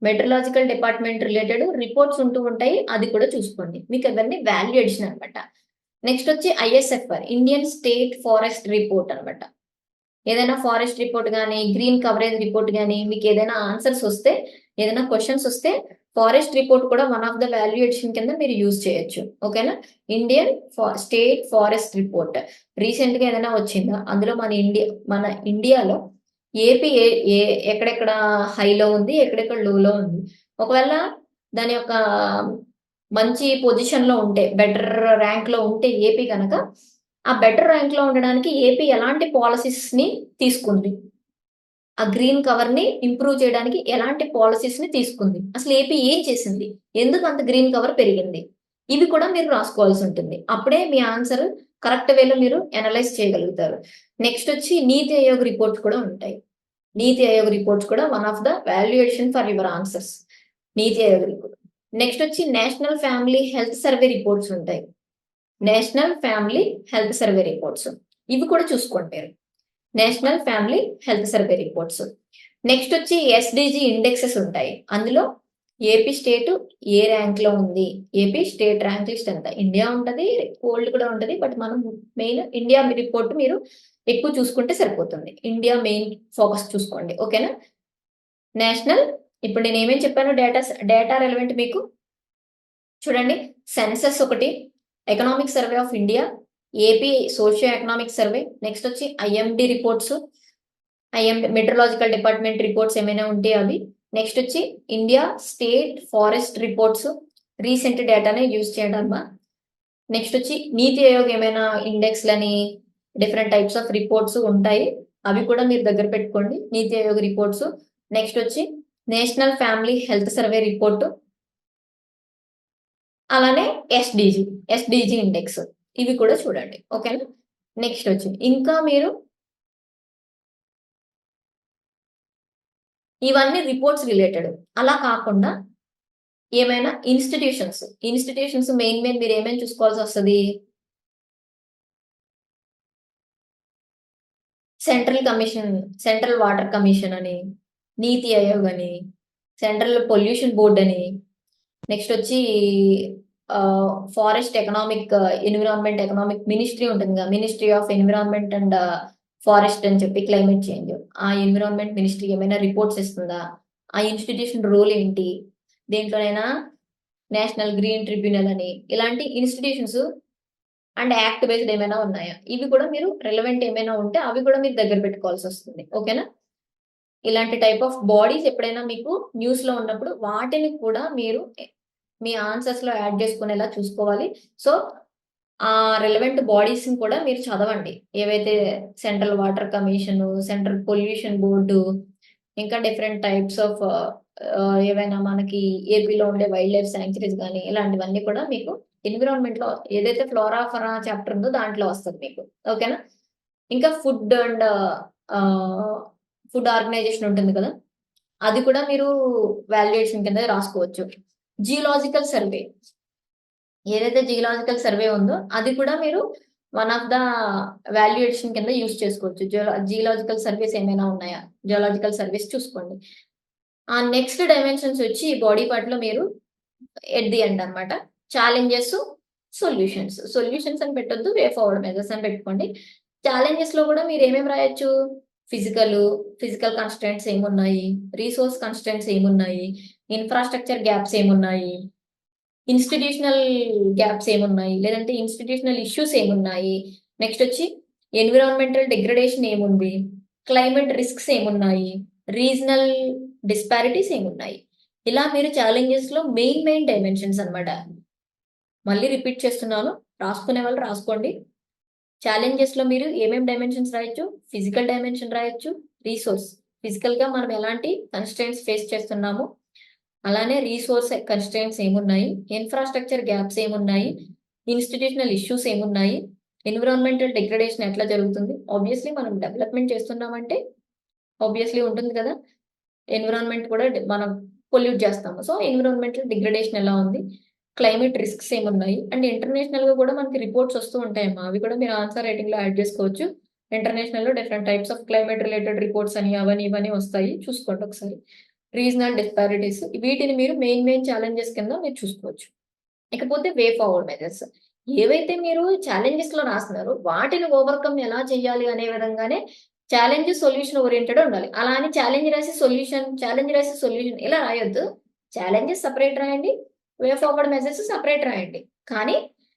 మెట్రలాజికల్ డిపార్ట్మెంట్ రిలేటెడ్ రిపోర్ట్స్ ఉంటూ ఉంటాయి, అది కూడా చూసుకోండి. మీకు అవన్నీ వాల్యూ ఎడిషన్ అనమాట. నెక్స్ట్ వచ్చి ISFR, Indian state forest report అనమాట. ఏదైనా ఫారెస్ట్ రిపోర్ట్ కానీ, గ్రీన్ కవరేజ్ రిపోర్ట్ కానీ, మీకు ఏదైనా ఆన్సర్స్ వస్తే, ఏదైనా క్వశ్చన్స్ వస్తే ఫారెస్ట్ రిపోర్ట్ కూడా one of the value addition కింద మీరు యూజ్ చేయొచ్చు. ఓకేనా? Indian state forest report recent గా ఏదైనా వచ్చిందా? అందులో మన ఇండియాలో ఏపీ ఎక్కడెక్కడ హైలో ఉంది, ఎక్కడెక్కడ లోలో ఉంది. ఒకవేళ దాని యొక్క మంచి పొజిషన్ లో ఉంటే, బెటర్ ర్యాంక్ లో ఉంటే ఏపీ కనుక, ఆ బెటర్ ర్యాంక్ లో ఉండడానికి ఏపీ ఎలాంటి పాలసీస్ ని తీసుకుంది, ఆ గ్రీన్ కవర్ ని ఇంప్రూవ్ చేయడానికి ఎలాంటి పాలసీస్ ని తీసుకుంది, అసలు ఏపీ ఏం చేసింది, ఎందుకు అంత గ్రీన్ కవర్ పెరిగింది, ఇవి కూడా మీరు రాసుకోవాల్సి ఉంటుంది. అప్పుడే మీ ఆన్సర్ కరెక్ట్ వేలో మీరు అనలైజ్ చేయగలుగుతారు. నెక్స్ట్ వచ్చి నీతి ఆయోగ్ రిపోర్ట్స్ కూడా ఉంటాయి. నీతి ఆయోగ్ రిపోర్ట్స్ కూడా one of the valuation for your answers. NITI Aayog report. Next వచ్చి national family health survey reports ఉంటాయి. National family health survey reports ఇవి కూడా చూసుకోండి మీరు. National family health survey reports. Next వచ్చి ఎస్డిజి ఇండెక్సెస్ ఉంటాయి. అందులో ఏపీ స్టేట్ ఏ ర్యాంక్ లో ఉంది, ఏపీ స్టేట్ ర్యాంక్ లిస్ట్ ఎంత, ఇండియా ఉంటది, వరల్డ్ కూడా ఉంటది, బట్ మనం మెయిన్ ఇండియా రిపోర్ట్ మీరు ఎక్కువ చూసుకుంటే సరిపోతుంది. ఇండియా మెయిన్ ఫోకస్ చూసుకోండి. ఓకేనా? నేషనల్, ఇప్పుడు నేను ఏమేమి చెప్పాను, డేటా రెలవెంట్ మీకు చూడండి. సెన్సస్ ఒకటి, economic survey of India, AP socio economic survey, next వచ్చి IMD reports, meteorological department reports ఏమైనా ఉంటే అవి. నెక్స్ట్ వచ్చి India state forest reports, recent డేటానే యూజ్ చేయడమ్మా. నెక్స్ట్ వచ్చి నీతి ఆయోగ్ ఏమైనా ఇండెక్స్లని, డిఫరెంట్ టైప్స్ ఆఫ్ రిపోర్ట్స్ ఉంటాయి, అవి కూడా మీరు దగ్గర పెట్టుకోండి, నీతి ఆయోగ్ రిపోర్ట్స్. నెక్స్ట్ వచ్చి national family health survey report, అలానే ఎస్డిజి ఇండెక్స్, ఇవి కూడా చూడండి. ఓకేనా? నెక్స్ట్ వచ్చి ఇంకా మీరు ఇవన్నీ రిపోర్ట్స్ రిలేటెడ్. అలా కాకుండా ఏమైనా ఇన్స్టిట్యూషన్స్ మెయిన్ మీరు ఏమేమి చూసుకోవాల్సి వస్తుంది, సెంట్రల్ వాటర్ కమిషన్ అని, నీతి ఆయోగ్ అని, సెంట్రల్ పొల్యూషన్ బోర్డ్ అని, నెక్స్ట్ వచ్చి ఫారెస్ట్ ఎన్విరాన్మెంట్ ఎకనామిక్ మినిస్ట్రీ ఉంటుంది కదా, ministry of environment and forest అని చెప్పి, క్లైమేట్ చేంజ్, ఆ ఎన్విరాన్మెంట్ మినిస్ట్రీ ఏమైనా రిపోర్ట్స్ ఇస్తుందా, ఆ ఇన్స్టిట్యూషన్ రోల్ ఏంటి, దేంట్లోనైనా నేషనల్ గ్రీన్ ట్రిబ్యునల్ అని, ఇలాంటి ఇన్స్టిట్యూషన్స్ అండ్ యాక్ట్ బేస్డ్ ఏమైనా ఉన్నాయా, ఇవి కూడా మీరు రిలవెంట్ ఏమైనా ఉంటే అవి కూడా మీరు దగ్గర పెట్టుకోవాల్సి వస్తుంది. ఓకేనా? ఇలాంటి టైప్ ఆఫ్ బాడీస్ ఎప్పుడైనా మీకు న్యూస్ లో ఉన్నప్పుడు వాటిని కూడా మీరు మీ ఆన్సర్స్ లో యాడ్ చేసుకునేలా చూసుకోవాలి. సో ఆ రిలవెంట్ బాడీస్ ని కూడా మీరు చదవండి. ఏవైతే central water commission, central pollution board, ఇంకా డిఫరెంట్ టైప్స్ ఆఫ్ ఏవైనా మనకి ఏపీలో ఉండే వైల్డ్ లైఫ్ శాంక్చురీస్ కానీ, ఇలాంటివన్నీ కూడా మీకు ఎన్విరాన్మెంట్ లో ఏదైతే ఫ్లోరా ఫరా చాప్టర్ ఉందో దాంట్లో వస్తుంది మీకు. ఓకేనా? ఇంకా ఫుడ్ ఆర్గనైజేషన్ ఉంటుంది కదా, అది కూడా మీరు వాల్యుయేషన్ కింద రాసుకోవచ్చు. జియోలాజికల్ సర్వే, ఏదైతే జియోలాజికల్ సర్వే ఉందో అది కూడా మీరు వన్ ఆఫ్ ద వాల్యుయేషన్ కింద యూజ్ చేసుకోవచ్చు. జియోలాజికల్ సర్వీస్ ఏమైనా ఉన్నాయా, జియోలాజికల్ సర్వీస్ చూసుకోండి. ఆ నెక్స్ట్ డైమెన్షన్స్ వచ్చి బాడీ పార్ట్ లో మీరు ఎట్ ది ఎండ్ అనమాట ఛాలెంజెస్, సొల్యూషన్స్ అని పెట్టొద్దు, వే ఫార్వర్డ్ మెజర్స్ అని పెట్టుకోండి. ఛాలెంజెస్ లో కూడా మీరు ఏమేమి రాయొచ్చు, ఫిజికల్ కన్స్టెంట్స్ ఏమున్నాయి, రీసోర్స్ కన్స్టెంట్స్ ఏమున్నాయి, ఇన్ఫ్రాస్ట్రక్చర్ గ్యాప్స్ ఏమున్నాయి, ఇన్స్టిట్యూషనల్ గ్యాప్స్ ఏమున్నాయి, లేదంటే ఇన్స్టిట్యూషనల్ ఇష్యూస్ ఏమున్నాయి, నెక్స్ట్ వచ్చి ఎన్విరాన్మెంటల్ డిగ్రేడేషన్ ఏముంది, క్లైమేట్ రిస్క్స్ ఏమున్నాయి, రీజనల్ డిస్పారిటీస్ ఏమున్నాయి. ఇలా మీరు ఛాలెంజెస్ లో మెయిన్ డైమెన్షన్స్ అనమాట. మళ్ళీ రిపీట్ చేస్తున్నాను, రాసుకునే వాళ్ళు రాసుకోండి. ఛాలెంజెస్ లో మీరు ఏమేమి డైమెన్షన్స్ రాయొచ్చు, ఫిజికల్ డైమెన్షన్ రాయొచ్చు, రీసోర్స్, ఫిజికల్ గా మనం ఎలాంటి కన్స్ట్రెంట్స్ ఫేస్ చేస్తున్నాము, అలానే రీసోర్స్ కన్స్ట్రెంట్స్ ఏమున్నాయి, ఇన్ఫ్రాస్ట్రక్చర్ గ్యాప్స్ ఏమున్నాయి, ఇన్స్టిట్యూషనల్ ఇష్యూస్ ఏమున్నాయి, ఎన్విరాన్మెంటల్ డిగ్రేడేషన్ ఎట్లా జరుగుతుంది. ఆబ్వియస్లీ మనం డెవలప్మెంట్ చేస్తున్నామంటే ఆబ్వియస్లీ ఉంటుంది కదా, ఎన్విరాన్మెంట్ కూడా మనం పొల్యూట్ చేస్తాము. సో ఎన్విరాన్మెంటల్ డిగ్రేడేషన్ ఎలా ఉంది, క్లైమేట్ రిస్క్స్ ఏమున్నాయి, అండ్ ఇంటర్నేషనల్ గా కూడా మనకి రిపోర్ట్స్ వస్తూ ఉంటాయమ్మా. అవి కూడా మీరు ఆన్సర్ రైటింగ్ లో యాడ్ చేసుకోవచ్చు. ఇంటర్నేషనల్ లో different types of climate related reports అని అవని ఇవన్నీ వస్తాయి, చూసుకోండి ఒకసారి. రీజనల్ డిస్పారిటీస్, వీటిని మీరు మెయిన్ ఛాలెంజెస్ కింద మీరు చూసుకోవచ్చు. ఇకపోతే వే ఫార్వర్డ్ మెథడ్స్, ఏవైతే మీరు ఛాలెంజెస్ లో రాస్తున్నారో వాటిని ఓవర్కమ్ ఎలా చేయాలి అనే విధంగానే ఛాలెంజ్ సొల్యూషన్ ఓరియంటెడ్ ఉండాలి. అలా అని ఛాలెంజ్ రాసి సొల్యూషన్ ఇలా రాయొద్దు. ఛాలెంజెస్ సపరేట్ రాయండి, వే ఫార్వర్డ్ మెథడ్స్ సపరేట్ రాయండి. కానీ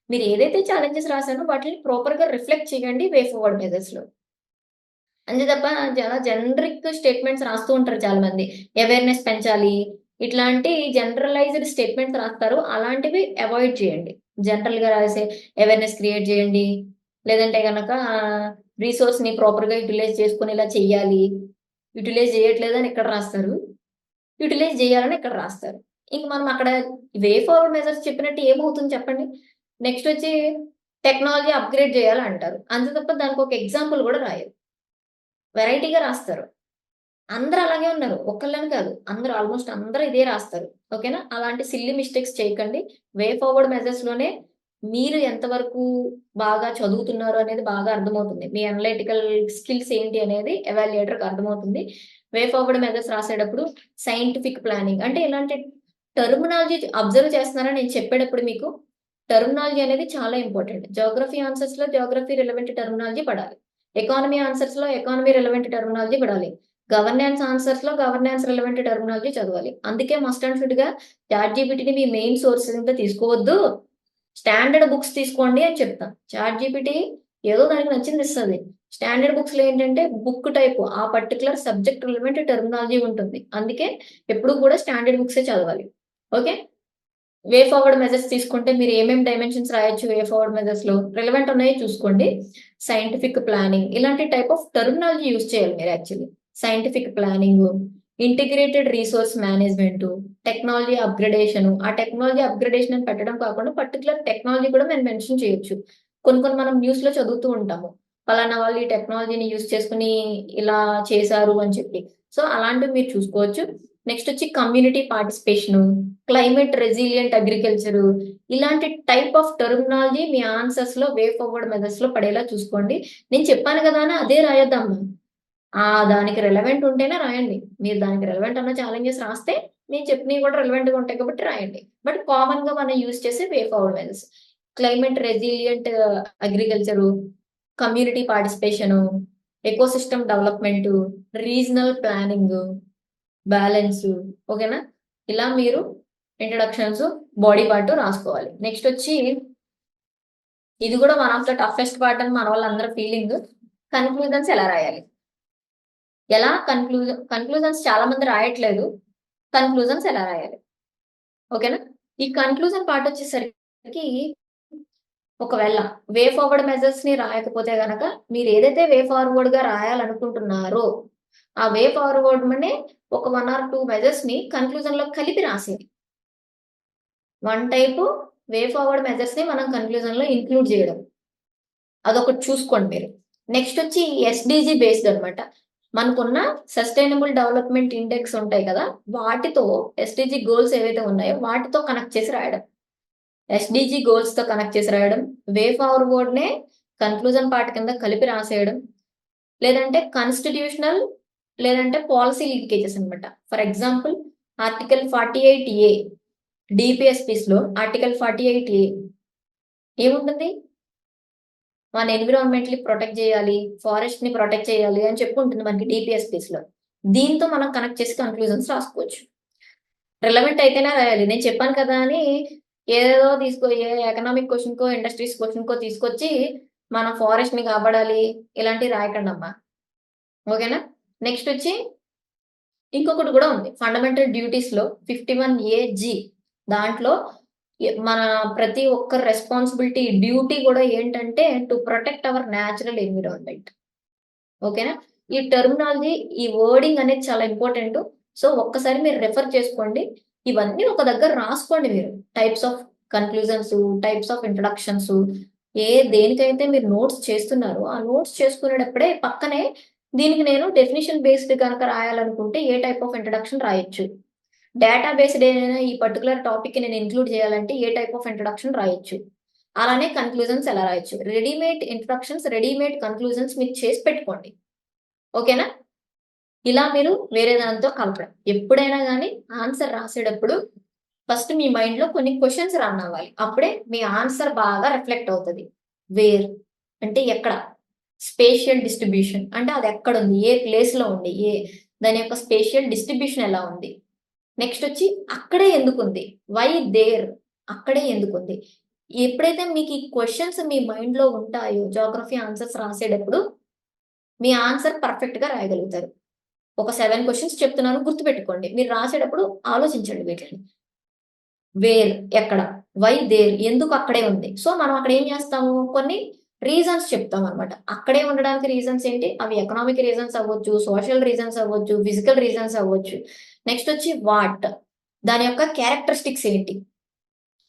మీరు ఏదైతే ఛాలెంజెస్ రాశారో వాటిని ప్రాపర్ గా రిఫ్లెక్ట్ చేయండి వే ఫార్వర్డ్ మెథడ్స్ లో. అంతే తప్ప చాలా జనరిక్ స్టేట్మెంట్స్ రాస్తూ ఉంటారు చాలా మంది. అవేర్‌నెస్ పెంచాలి, ఇట్లాంటి జనరలైజ్డ్ స్టేట్మెంట్స్ రాస్తారు. అలాంటివి అవాయిడ్ చేయండి. జనరల్‌గా రాసే అవేర్‌నెస్ క్రియేట్ చేయండి. లేదంటే గనక రిసోర్స్‌ని ప్రాపర్‌గా యుటిలైజ్ చేసుకొని ఇలా చెయ్యాలి. యుటిలైజ్ చేయట్లేదని ఇక్కడ రాస్తారు. యుటిలైజ్ చేయాలని ఇక్కడ రాస్తారు. ఇంక మనం అక్కడ వే ఫార్వర్డ్ మెథడ్స్ చెప్పినట్టు ఏమవుతుంది చెప్పండి? నెక్స్ట్ వచ్చి టెక్నాలజీ అప్‌గ్రేడ్ చేయాలంటారు. అంతే తప్ప దానికి ఒక ఎగ్జాంపుల్ కూడా రాయరు. వెరైటీగా రాస్తారు. అందరూ అలాగే ఉన్నారు. ఒక్కళ్ళని కాదు. అందరూ ఆల్‌మోస్ట్ అందరూ ఇదే రాస్తారు. ఓకేనా? అలాంటి సిల్లీ మిస్టేక్స్ చేయకండి. వే ఫార్వర్డ్ మెథడ్స్‌లోనే మీరు ఎంతవరకు బాగా చదువుతున్నారు అనేది బాగా అర్థమవుతుంది. మీ అనలైటికల్ స్కిల్స్ ఏంటి అనేది ఎవాల్యుయేటర్‌కి అర్థమవుతుంది. వే ఫార్వర్డ్ మెథడ్స్ రాసేటప్పుడు సైంటిఫిక్ ప్లానింగ్ అంటే ఇలాంటి టర్మినాలజీ అబ్జర్వ్ చేస్తున్నారా నేను చెప్పేటప్పుడు మీకు? టర్మినాలజీ అనేది చాలా ఇంపార్టెంట్. జియోగ్రఫీ ఆన్సర్స్‌లో జియోగ్రఫీ రిలవెంట్ టర్మినాలజీ పడాలి. ఎకానమీ ఆన్సర్స్‌లో ఎకానమీ రిలవెంట్ టర్మినాలజీ పడాలి. గవర్నెన్స్ ఆన్సర్స్‌లో గవర్నెన్స్ రిలవెంట్ టర్మినాలజీ చదవాలి. అందుకే మస్ట్ అండ్ షుడ్‌గా చాట్‌జీపీటీని మీ మెయిన్ సోర్స్ కింద తీసుకోవద్దు. స్టాండర్డ్ బుక్స్ తీసుకోండి అని చెప్తా. చాట్‌జీపీటీ ఏదో దానికి నచ్చింది ఇస్తది. స్టాండర్డ్ బుక్స్‌లో ఏంటంటే బుక్ టైప్ ఆ పర్టిక్యులర్ సబ్జెక్ట్ రిలవెంట్ టర్మినాలజీ ఉంటుంది. అందుకే ఎప్పుడు కూడా స్టాండర్డ్ బుక్సే చదవాలి. ఓకే. వే ఫార్వర్డ్ మెథడ్స్ తీసుకుంటే మీరు ఏమేమి డైమెన్షన్స్ రాయొచ్చు వే ఫార్వర్డ్ మెథడ్స్‌లో రిలవెంట్ ఉన్నాయో చూసుకోండి. సైంటిఫిక్ ప్లానింగ్ ఇలాంటి టైప్ ఆఫ్ టర్మినాలజీ యూజ్ చేయాలి మీరు actually. Scientific planning, integrated resource management, technology upgradation. ఆ టెక్నాలజీ అప్‌గ్రేడేషన్ అని పెట్టడం కాకుండా పర్టిక్యులర్ టెక్నాలజీ కూడా మనం మెన్షన్ చేయొచ్చు. కొన్ని మనం న్యూస్‌లో చదువుతూ ఉంటాము. పలానా వాళ్ళు ఈ టెక్నాలజీని యూజ్ చేసుకొని ఇలా చేశారు అని చెప్పి. సో, అలాంటివి మీరు చూసుకోవచ్చు. నెక్స్ట్ వచ్చి community participation, climate resilient agriculture, ఇలాంటి టైప్ ఆఫ్ టర్మినాలజీ మీ ఆన్సర్స్‌లో వే ఫార్వర్డ్ మెథడ్స్‌లో పడేలా చూసుకోండి. నేను చెప్పాను కదా అని అదే రాయొద్దమ్మా. దానికి రిలవెంట్ ఉంటేనే రాయండి. మీరు దానికి రిలవెంట్ అన్న ఛాలెంజెస్ రాస్తే నేను చెప్పినవి కూడా రిలవెంట్‌గా ఉంటాయి కాబట్టి రాయండి. బట్ కామన్‌గా మనం యూజ్ చేసే way forward methods. Climate resilient agriculture, community participation, ecosystem development, regional planning, balance. ఓకేనా? ఇలా మీరు ఇంట్రడక్షన్స్, బాడీ పార్ట్ రాసుకోవాలి. నెక్స్ట్ వచ్చి ఇది కూడా one of the toughest part అని మన వాళ్ళందరి ఫీలింగ్. కన్‌క్లూజన్స్ ఎలా రాయాలి? కన్‌క్లూజన్స్ చాలా మంది రాయట్లేదు. కన్‌క్లూజన్స్ ఎలా రాయాలి? ఓకేనా? ఈ కన్‌క్లూజన్ పార్ట్ వచ్చేసరికి ఒకవేళ వే ఫార్వర్డ్ మెథడ్స్‌ని రాయకపోతే గనక మీరు ఏదైతే వే ఫార్వర్డ్‌గా రాయాలనుకుంటున్నారో, ఆ వే ఫార్వర్డ్‌నే ఒక 1 ఆర్ 2 మెథడ్స్‌ని కన్‌క్లూజన్‌లో కలిపి రాసేయాలి. వన్ టైపు వే ఫార్వర్డ్ మెథడ్స్‌ని మనం కన్‌క్లూజన్‌లో ఇంక్లూడ్ చేయడం. అదొకటి చూసుకోండి మీరు. నెక్స్ట్ వచ్చి ఎస్‌డిజి బేస్డ్ అన్నమాట. మనకున్న సస్టైనబుల్ డెవలప్‌మెంట్ ఇండెక్స్ ఉంటాయి కదా! వాటితో ఎస్‌డిజి గోల్స్ ఏవైతే ఉన్నాయో వాటితో కనెక్ట్ చేసి రాయడం. ఎస్‌డిజి గోల్స్‌తో కనెక్ట్ చేసి రాయడం. వే ఫార్వర్డ్‌నే కన్‌క్లూజన్ పార్ట్ కింద కలిపి రాసేయడం. లేదంటే కాన్స్టిట్యూషనల్ లేదంటే పాలిసీ లీకేజెస్ అన్నమాట. ఫర్ ఎగ్జాంపుల్ ఆర్టికల్ 48 డీపీఎస్‌పీస్‌లో ఆర్టికల్ 48 ఏముంటుంది? మన ఎన్విరాన్మెంట్‌ని ప్రొటెక్ట్ చేయాలి, ఫారెస్ట్‌ని ప్రొటెక్ట్ చేయాలి అని చెప్పి ఉంటుంది మనకి డీపీఎస్‌పీస్‌లో. దీంతో మనం కనెక్ట్ చేసి కన్‌క్లూజన్స్ రాసుకోవచ్చు. రిలవెంట్ అయితేనే రాయాలి. నేను చెప్పాను కదా అని ఏదేదో ఏ ఎకనామిక్ క్వెషన్‌కో, ఇండస్ట్రీస్ క్వెషన్‌కో తీసుకొచ్చి మన ఫారెస్ట్‌ని కాపాడాలి ఇలాంటివి రాయకండమ్మా. ఓకేనా? నెక్స్ట్ వచ్చి ఇంకొకటి కూడా ఉంది. ఫండమెంటల్ డ్యూటీస్‌లో 51 దాంట్లో మన ప్రతి ఒక్కరి రెస్పాన్సిబిలిటీ, డ్యూటీ కూడా ఏంటంటే to protect our natural environment. ఓకేనా? ఈ టర్మినాలజీ, ఈ వర్డింగ్ అనేది చాలా ఇంపార్టెంటు. సో, ఒక్కసారి మీరు రిఫర్ చేసుకోండి. ఇవన్నీ ఒక దగ్గర రాసుకోండి మీరు. టైప్స్ ఆఫ్ కన్‌క్లూజన్సు, టైప్స్ ఆఫ్ ఇంట్రడక్షన్సు, దేనికైతే మీరు నోట్స్ చేస్తున్నారో, ఆ నోట్స్ చేసుకునేటప్పుడే పక్కనే దీనికి నేను డెఫినిషన్ బేస్డ్ గనక రాయాలనుకుంటే ఏ టైప్ ఆఫ్ ఇంట్రడక్షన్ రాయొచ్చు. డేటా బేస్డ్ ఏదైనా ఈ పర్టికులర్ టాపిక్ నేను ఇంక్లూడ్ చేయాలంటే ఏ టైప్ ఆఫ్ ఇంట్రొడక్షన్ రాయొచ్చు. అలానే కన్క్లూజన్స్ ఎలా రాయొచ్చు. రెడీమేడ్ ఇంట్రొడక్షన్స్, రెడీమేడ్ కన్క్లూజన్స్ మీరు చేసి పెట్టుకోండి. ఓకేనా? ఇలా మీరు వేరే దాంతో కలపడం. ఎప్పుడైనా గానీ ఆన్సర్ రాసేటప్పుడు ఫస్ట్ మీ మైండ్‌లో కొన్ని క్వెషన్స్ రన్ అవ్వాలి. అప్పుడే మీ ఆన్సర్ బాగా రిఫ్లెక్ట్ అవుతది. వేర్ అంటే ఎక్కడ? స్పేషియల్ డిస్ట్రిబ్యూషన్ అంటే అది ఎక్కడుంది? ఏ ప్లేస్‌లో ఉంది? దాని యొక్క స్పేషియల్ డిస్ట్రిబ్యూషన్ ఎలా ఉంది? నెక్స్ట్ వచ్చి అక్కడే ఎందుకుంది? Why there? అక్కడే ఎందుకుంది? ఎప్పుడైతే మీకు ఈ క్వెషన్స్ మీ మైండ్‌లో ఉంటాయో జియోగ్రఫీ ఆన్సర్స్ రాసేటప్పుడు మీ ఆన్సర్ పర్ఫెక్ట్‌గా రాయగలుగుతారు. ఒక 7 క్వెషన్స్ చెప్తున్నాను గుర్తుపెట్టుకోండి. మీరు రాసేటప్పుడు ఆలోచించండి వీటిని. వేర్ ఎక్కడ? Why there? ఎందుకు అక్కడే ఉంది? సో, మనం అక్కడ ఏం చేస్తాము? కొన్ని రీజన్స్ చెప్తామనమాట. అక్కడే ఉండడానికి రీజన్స్ ఏంటి? అవి ఎకనామిక్ రీజన్స్ అవ్వచ్చు, సోషల్ రీజన్స్ అవ్వచ్చు, ఫిజికల్ రీజన్స్ అవ్వచ్చు. నెక్స్ట్ వచ్చి వాట్? దాని యొక్క క్యారెక్టరిస్టిక్స్ ఏంటి?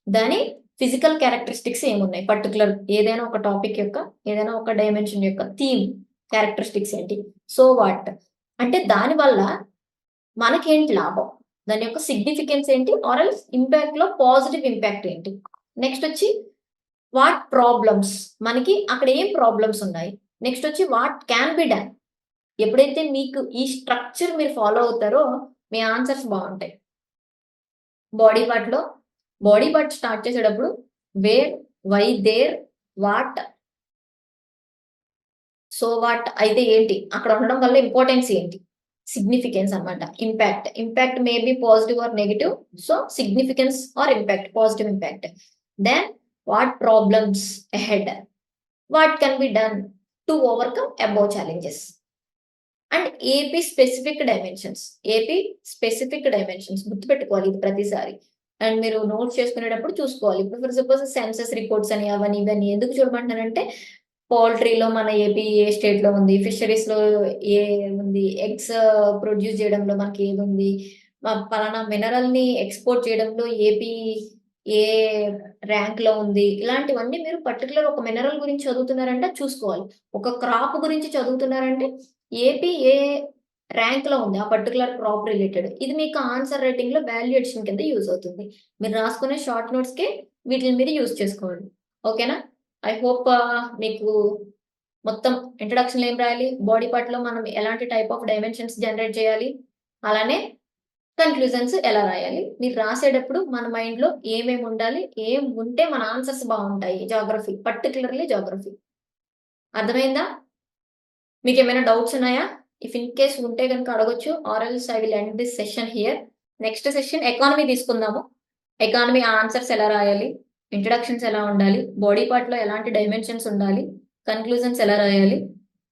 దాని ఫిజికల్ క్యారెక్టరిస్టిక్స్ ఏమున్నాయి? పర్టిక్యులర్ ఏదైనా ఒక టాపిక్ యొక్క, ఏదైనా ఒక డైమెన్షన్ యొక్క థీమ్ క్యారెక్టరిస్టిక్స్ ఏంటి? So what? అంటే దానివల్ల మనకేంటి లాభం? దాని యొక్క సిగ్నిఫికెన్స్ ఏంటి? ఆర్ ఎల్స్ ఇంపాక్ట్‌లో పాజిటివ్ ఇంపాక్ట్ ఏంటి? నెక్స్ట్ వచ్చి వాట్ ప్రాబ్లమ్స్? మనకి అక్కడ ఏం ప్రాబ్లమ్స్ ఉన్నాయి? నెక్స్ట్ వచ్చి వాట్ క్యాన్ బి డన్? ఎప్పుడైతే మీకు ఈ స్ట్రక్చర్ మీరు ఫాలో అవుతారో మీ ఆన్సర్స్ బావుంటాయి. బాడీ పార్ట్‌లో బాడీ పార్ట్ స్టార్ట్ చేసేటప్పుడు where, why, there, what, so what అయితే ఏంటి? అక్కడ ఉండడం వల్ల ఇంపార్టెన్స్ ఏంటి? సిగ్నిఫికెన్స్ అన్నమాట. Impact. Impact may be positive or negative. So, significance or impact, positive impact. Then what problems ahead? What can be done to overcome above challenges? And AP specific dimensions. AP specific dimensions గుర్తుపెట్టుకోవాలి ఇది ప్రతిసారి. And మీరు notes చేసుకునేటప్పుడు చూసుకోవాలి. ఇప్పుడు for suppose census reports అని అవని ఇవని ఎందుకు చూడమంటున్నానంటే పౌల్ట్రీలో మన ఏపీ ఏ స్టేట్‌లో ఉంది, ఫిషరీస్‌లో ఏ ఉంది, ఎగ్స్ ప్రొడ్యూస్ చేయడంలో మనకి ఏదుంది, పలానా మినరల్‌ని ఎక్స్‌పోర్ట్ చేయడంలో ఏపీ ఏ ర్యాంక్‌లో ఉంది. ఇలాంటివన్నీ మీరు పర్టిక్యులర్ ఒక మినరల్ గురించి చదువుతున్నారంటే చూసుకోవాలి. ఒక క్రాప్ గురించి చదువుతున్నారంటే ఏపీ ఏ ర్యాంక్‌లో ఉంది. ఆ పర్టిక్యులర్ క్రాప్ రిలేటెడ్. ఇది మీకు ఆన్సర్ రైటింగ్‌లో వాల్యూ అడిషన్ కింద యూజ్ అవుతుంది. మీరు రాసుకునే షార్ట్ నోట్స్‌కే వీటిని మీరు యూజ్ చేసుకోండి. ఓకేనా? ఐ హోప్ మీకు మొత్తం ఇంట్రడక్షన్‌లో ఏం రాయాలి? బాడీ పార్ట్‌లో మనం ఎలాంటి టైప్ ఆఫ్ డైమెన్షన్స్ జనరేట్ చేయాలి? అలానే కన్‌క్లూజన్స్ ఎలా రాయాలి? మీరు రాసేటప్పుడు మన మైండ్‌లో ఏమేమి ఉండాలి? ఏం ఉంటే మన ఆన్సర్స్ బావుంటాయి. Geography particularly Geography. అర్థమైందా? మీకేమైనా డౌట్స్ ఉన్నాయా? ఇఫ్ ఇన్ కేస్ ఉంటే గనుక అడగొచ్చు. Or else I will end this session here. Next session economy తీసుకుందాము. ఎకానమీ ఆన్సర్స్ ఎలా రాయాలి? ఇంట్రడక్షన్స్ ఎలా ఉండాలి? బాడీ పార్ట్‌లో ఎలాంటి డైమెన్షన్స్ ఉండాలి? కన్‌క్లూజన్స్ ఎలా రాయాలి?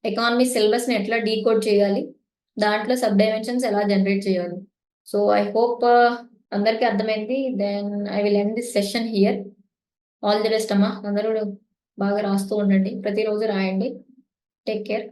ఎకానమీ సిలబస్‌ని ఎట్లా డీకోడ్ చేయాలి? దాంట్లో సబ్ డైమెన్షన్స్ ఎలా జనరేట్ చేయాలి? సో, ఐ హోప్ అందరికీ అర్థమైంది. Then I will end this session here. All the best అమ్మా. అందరూ బాగా రాస్తూ ఉండండి. ప్రతిరోజు రాయండి. Take care.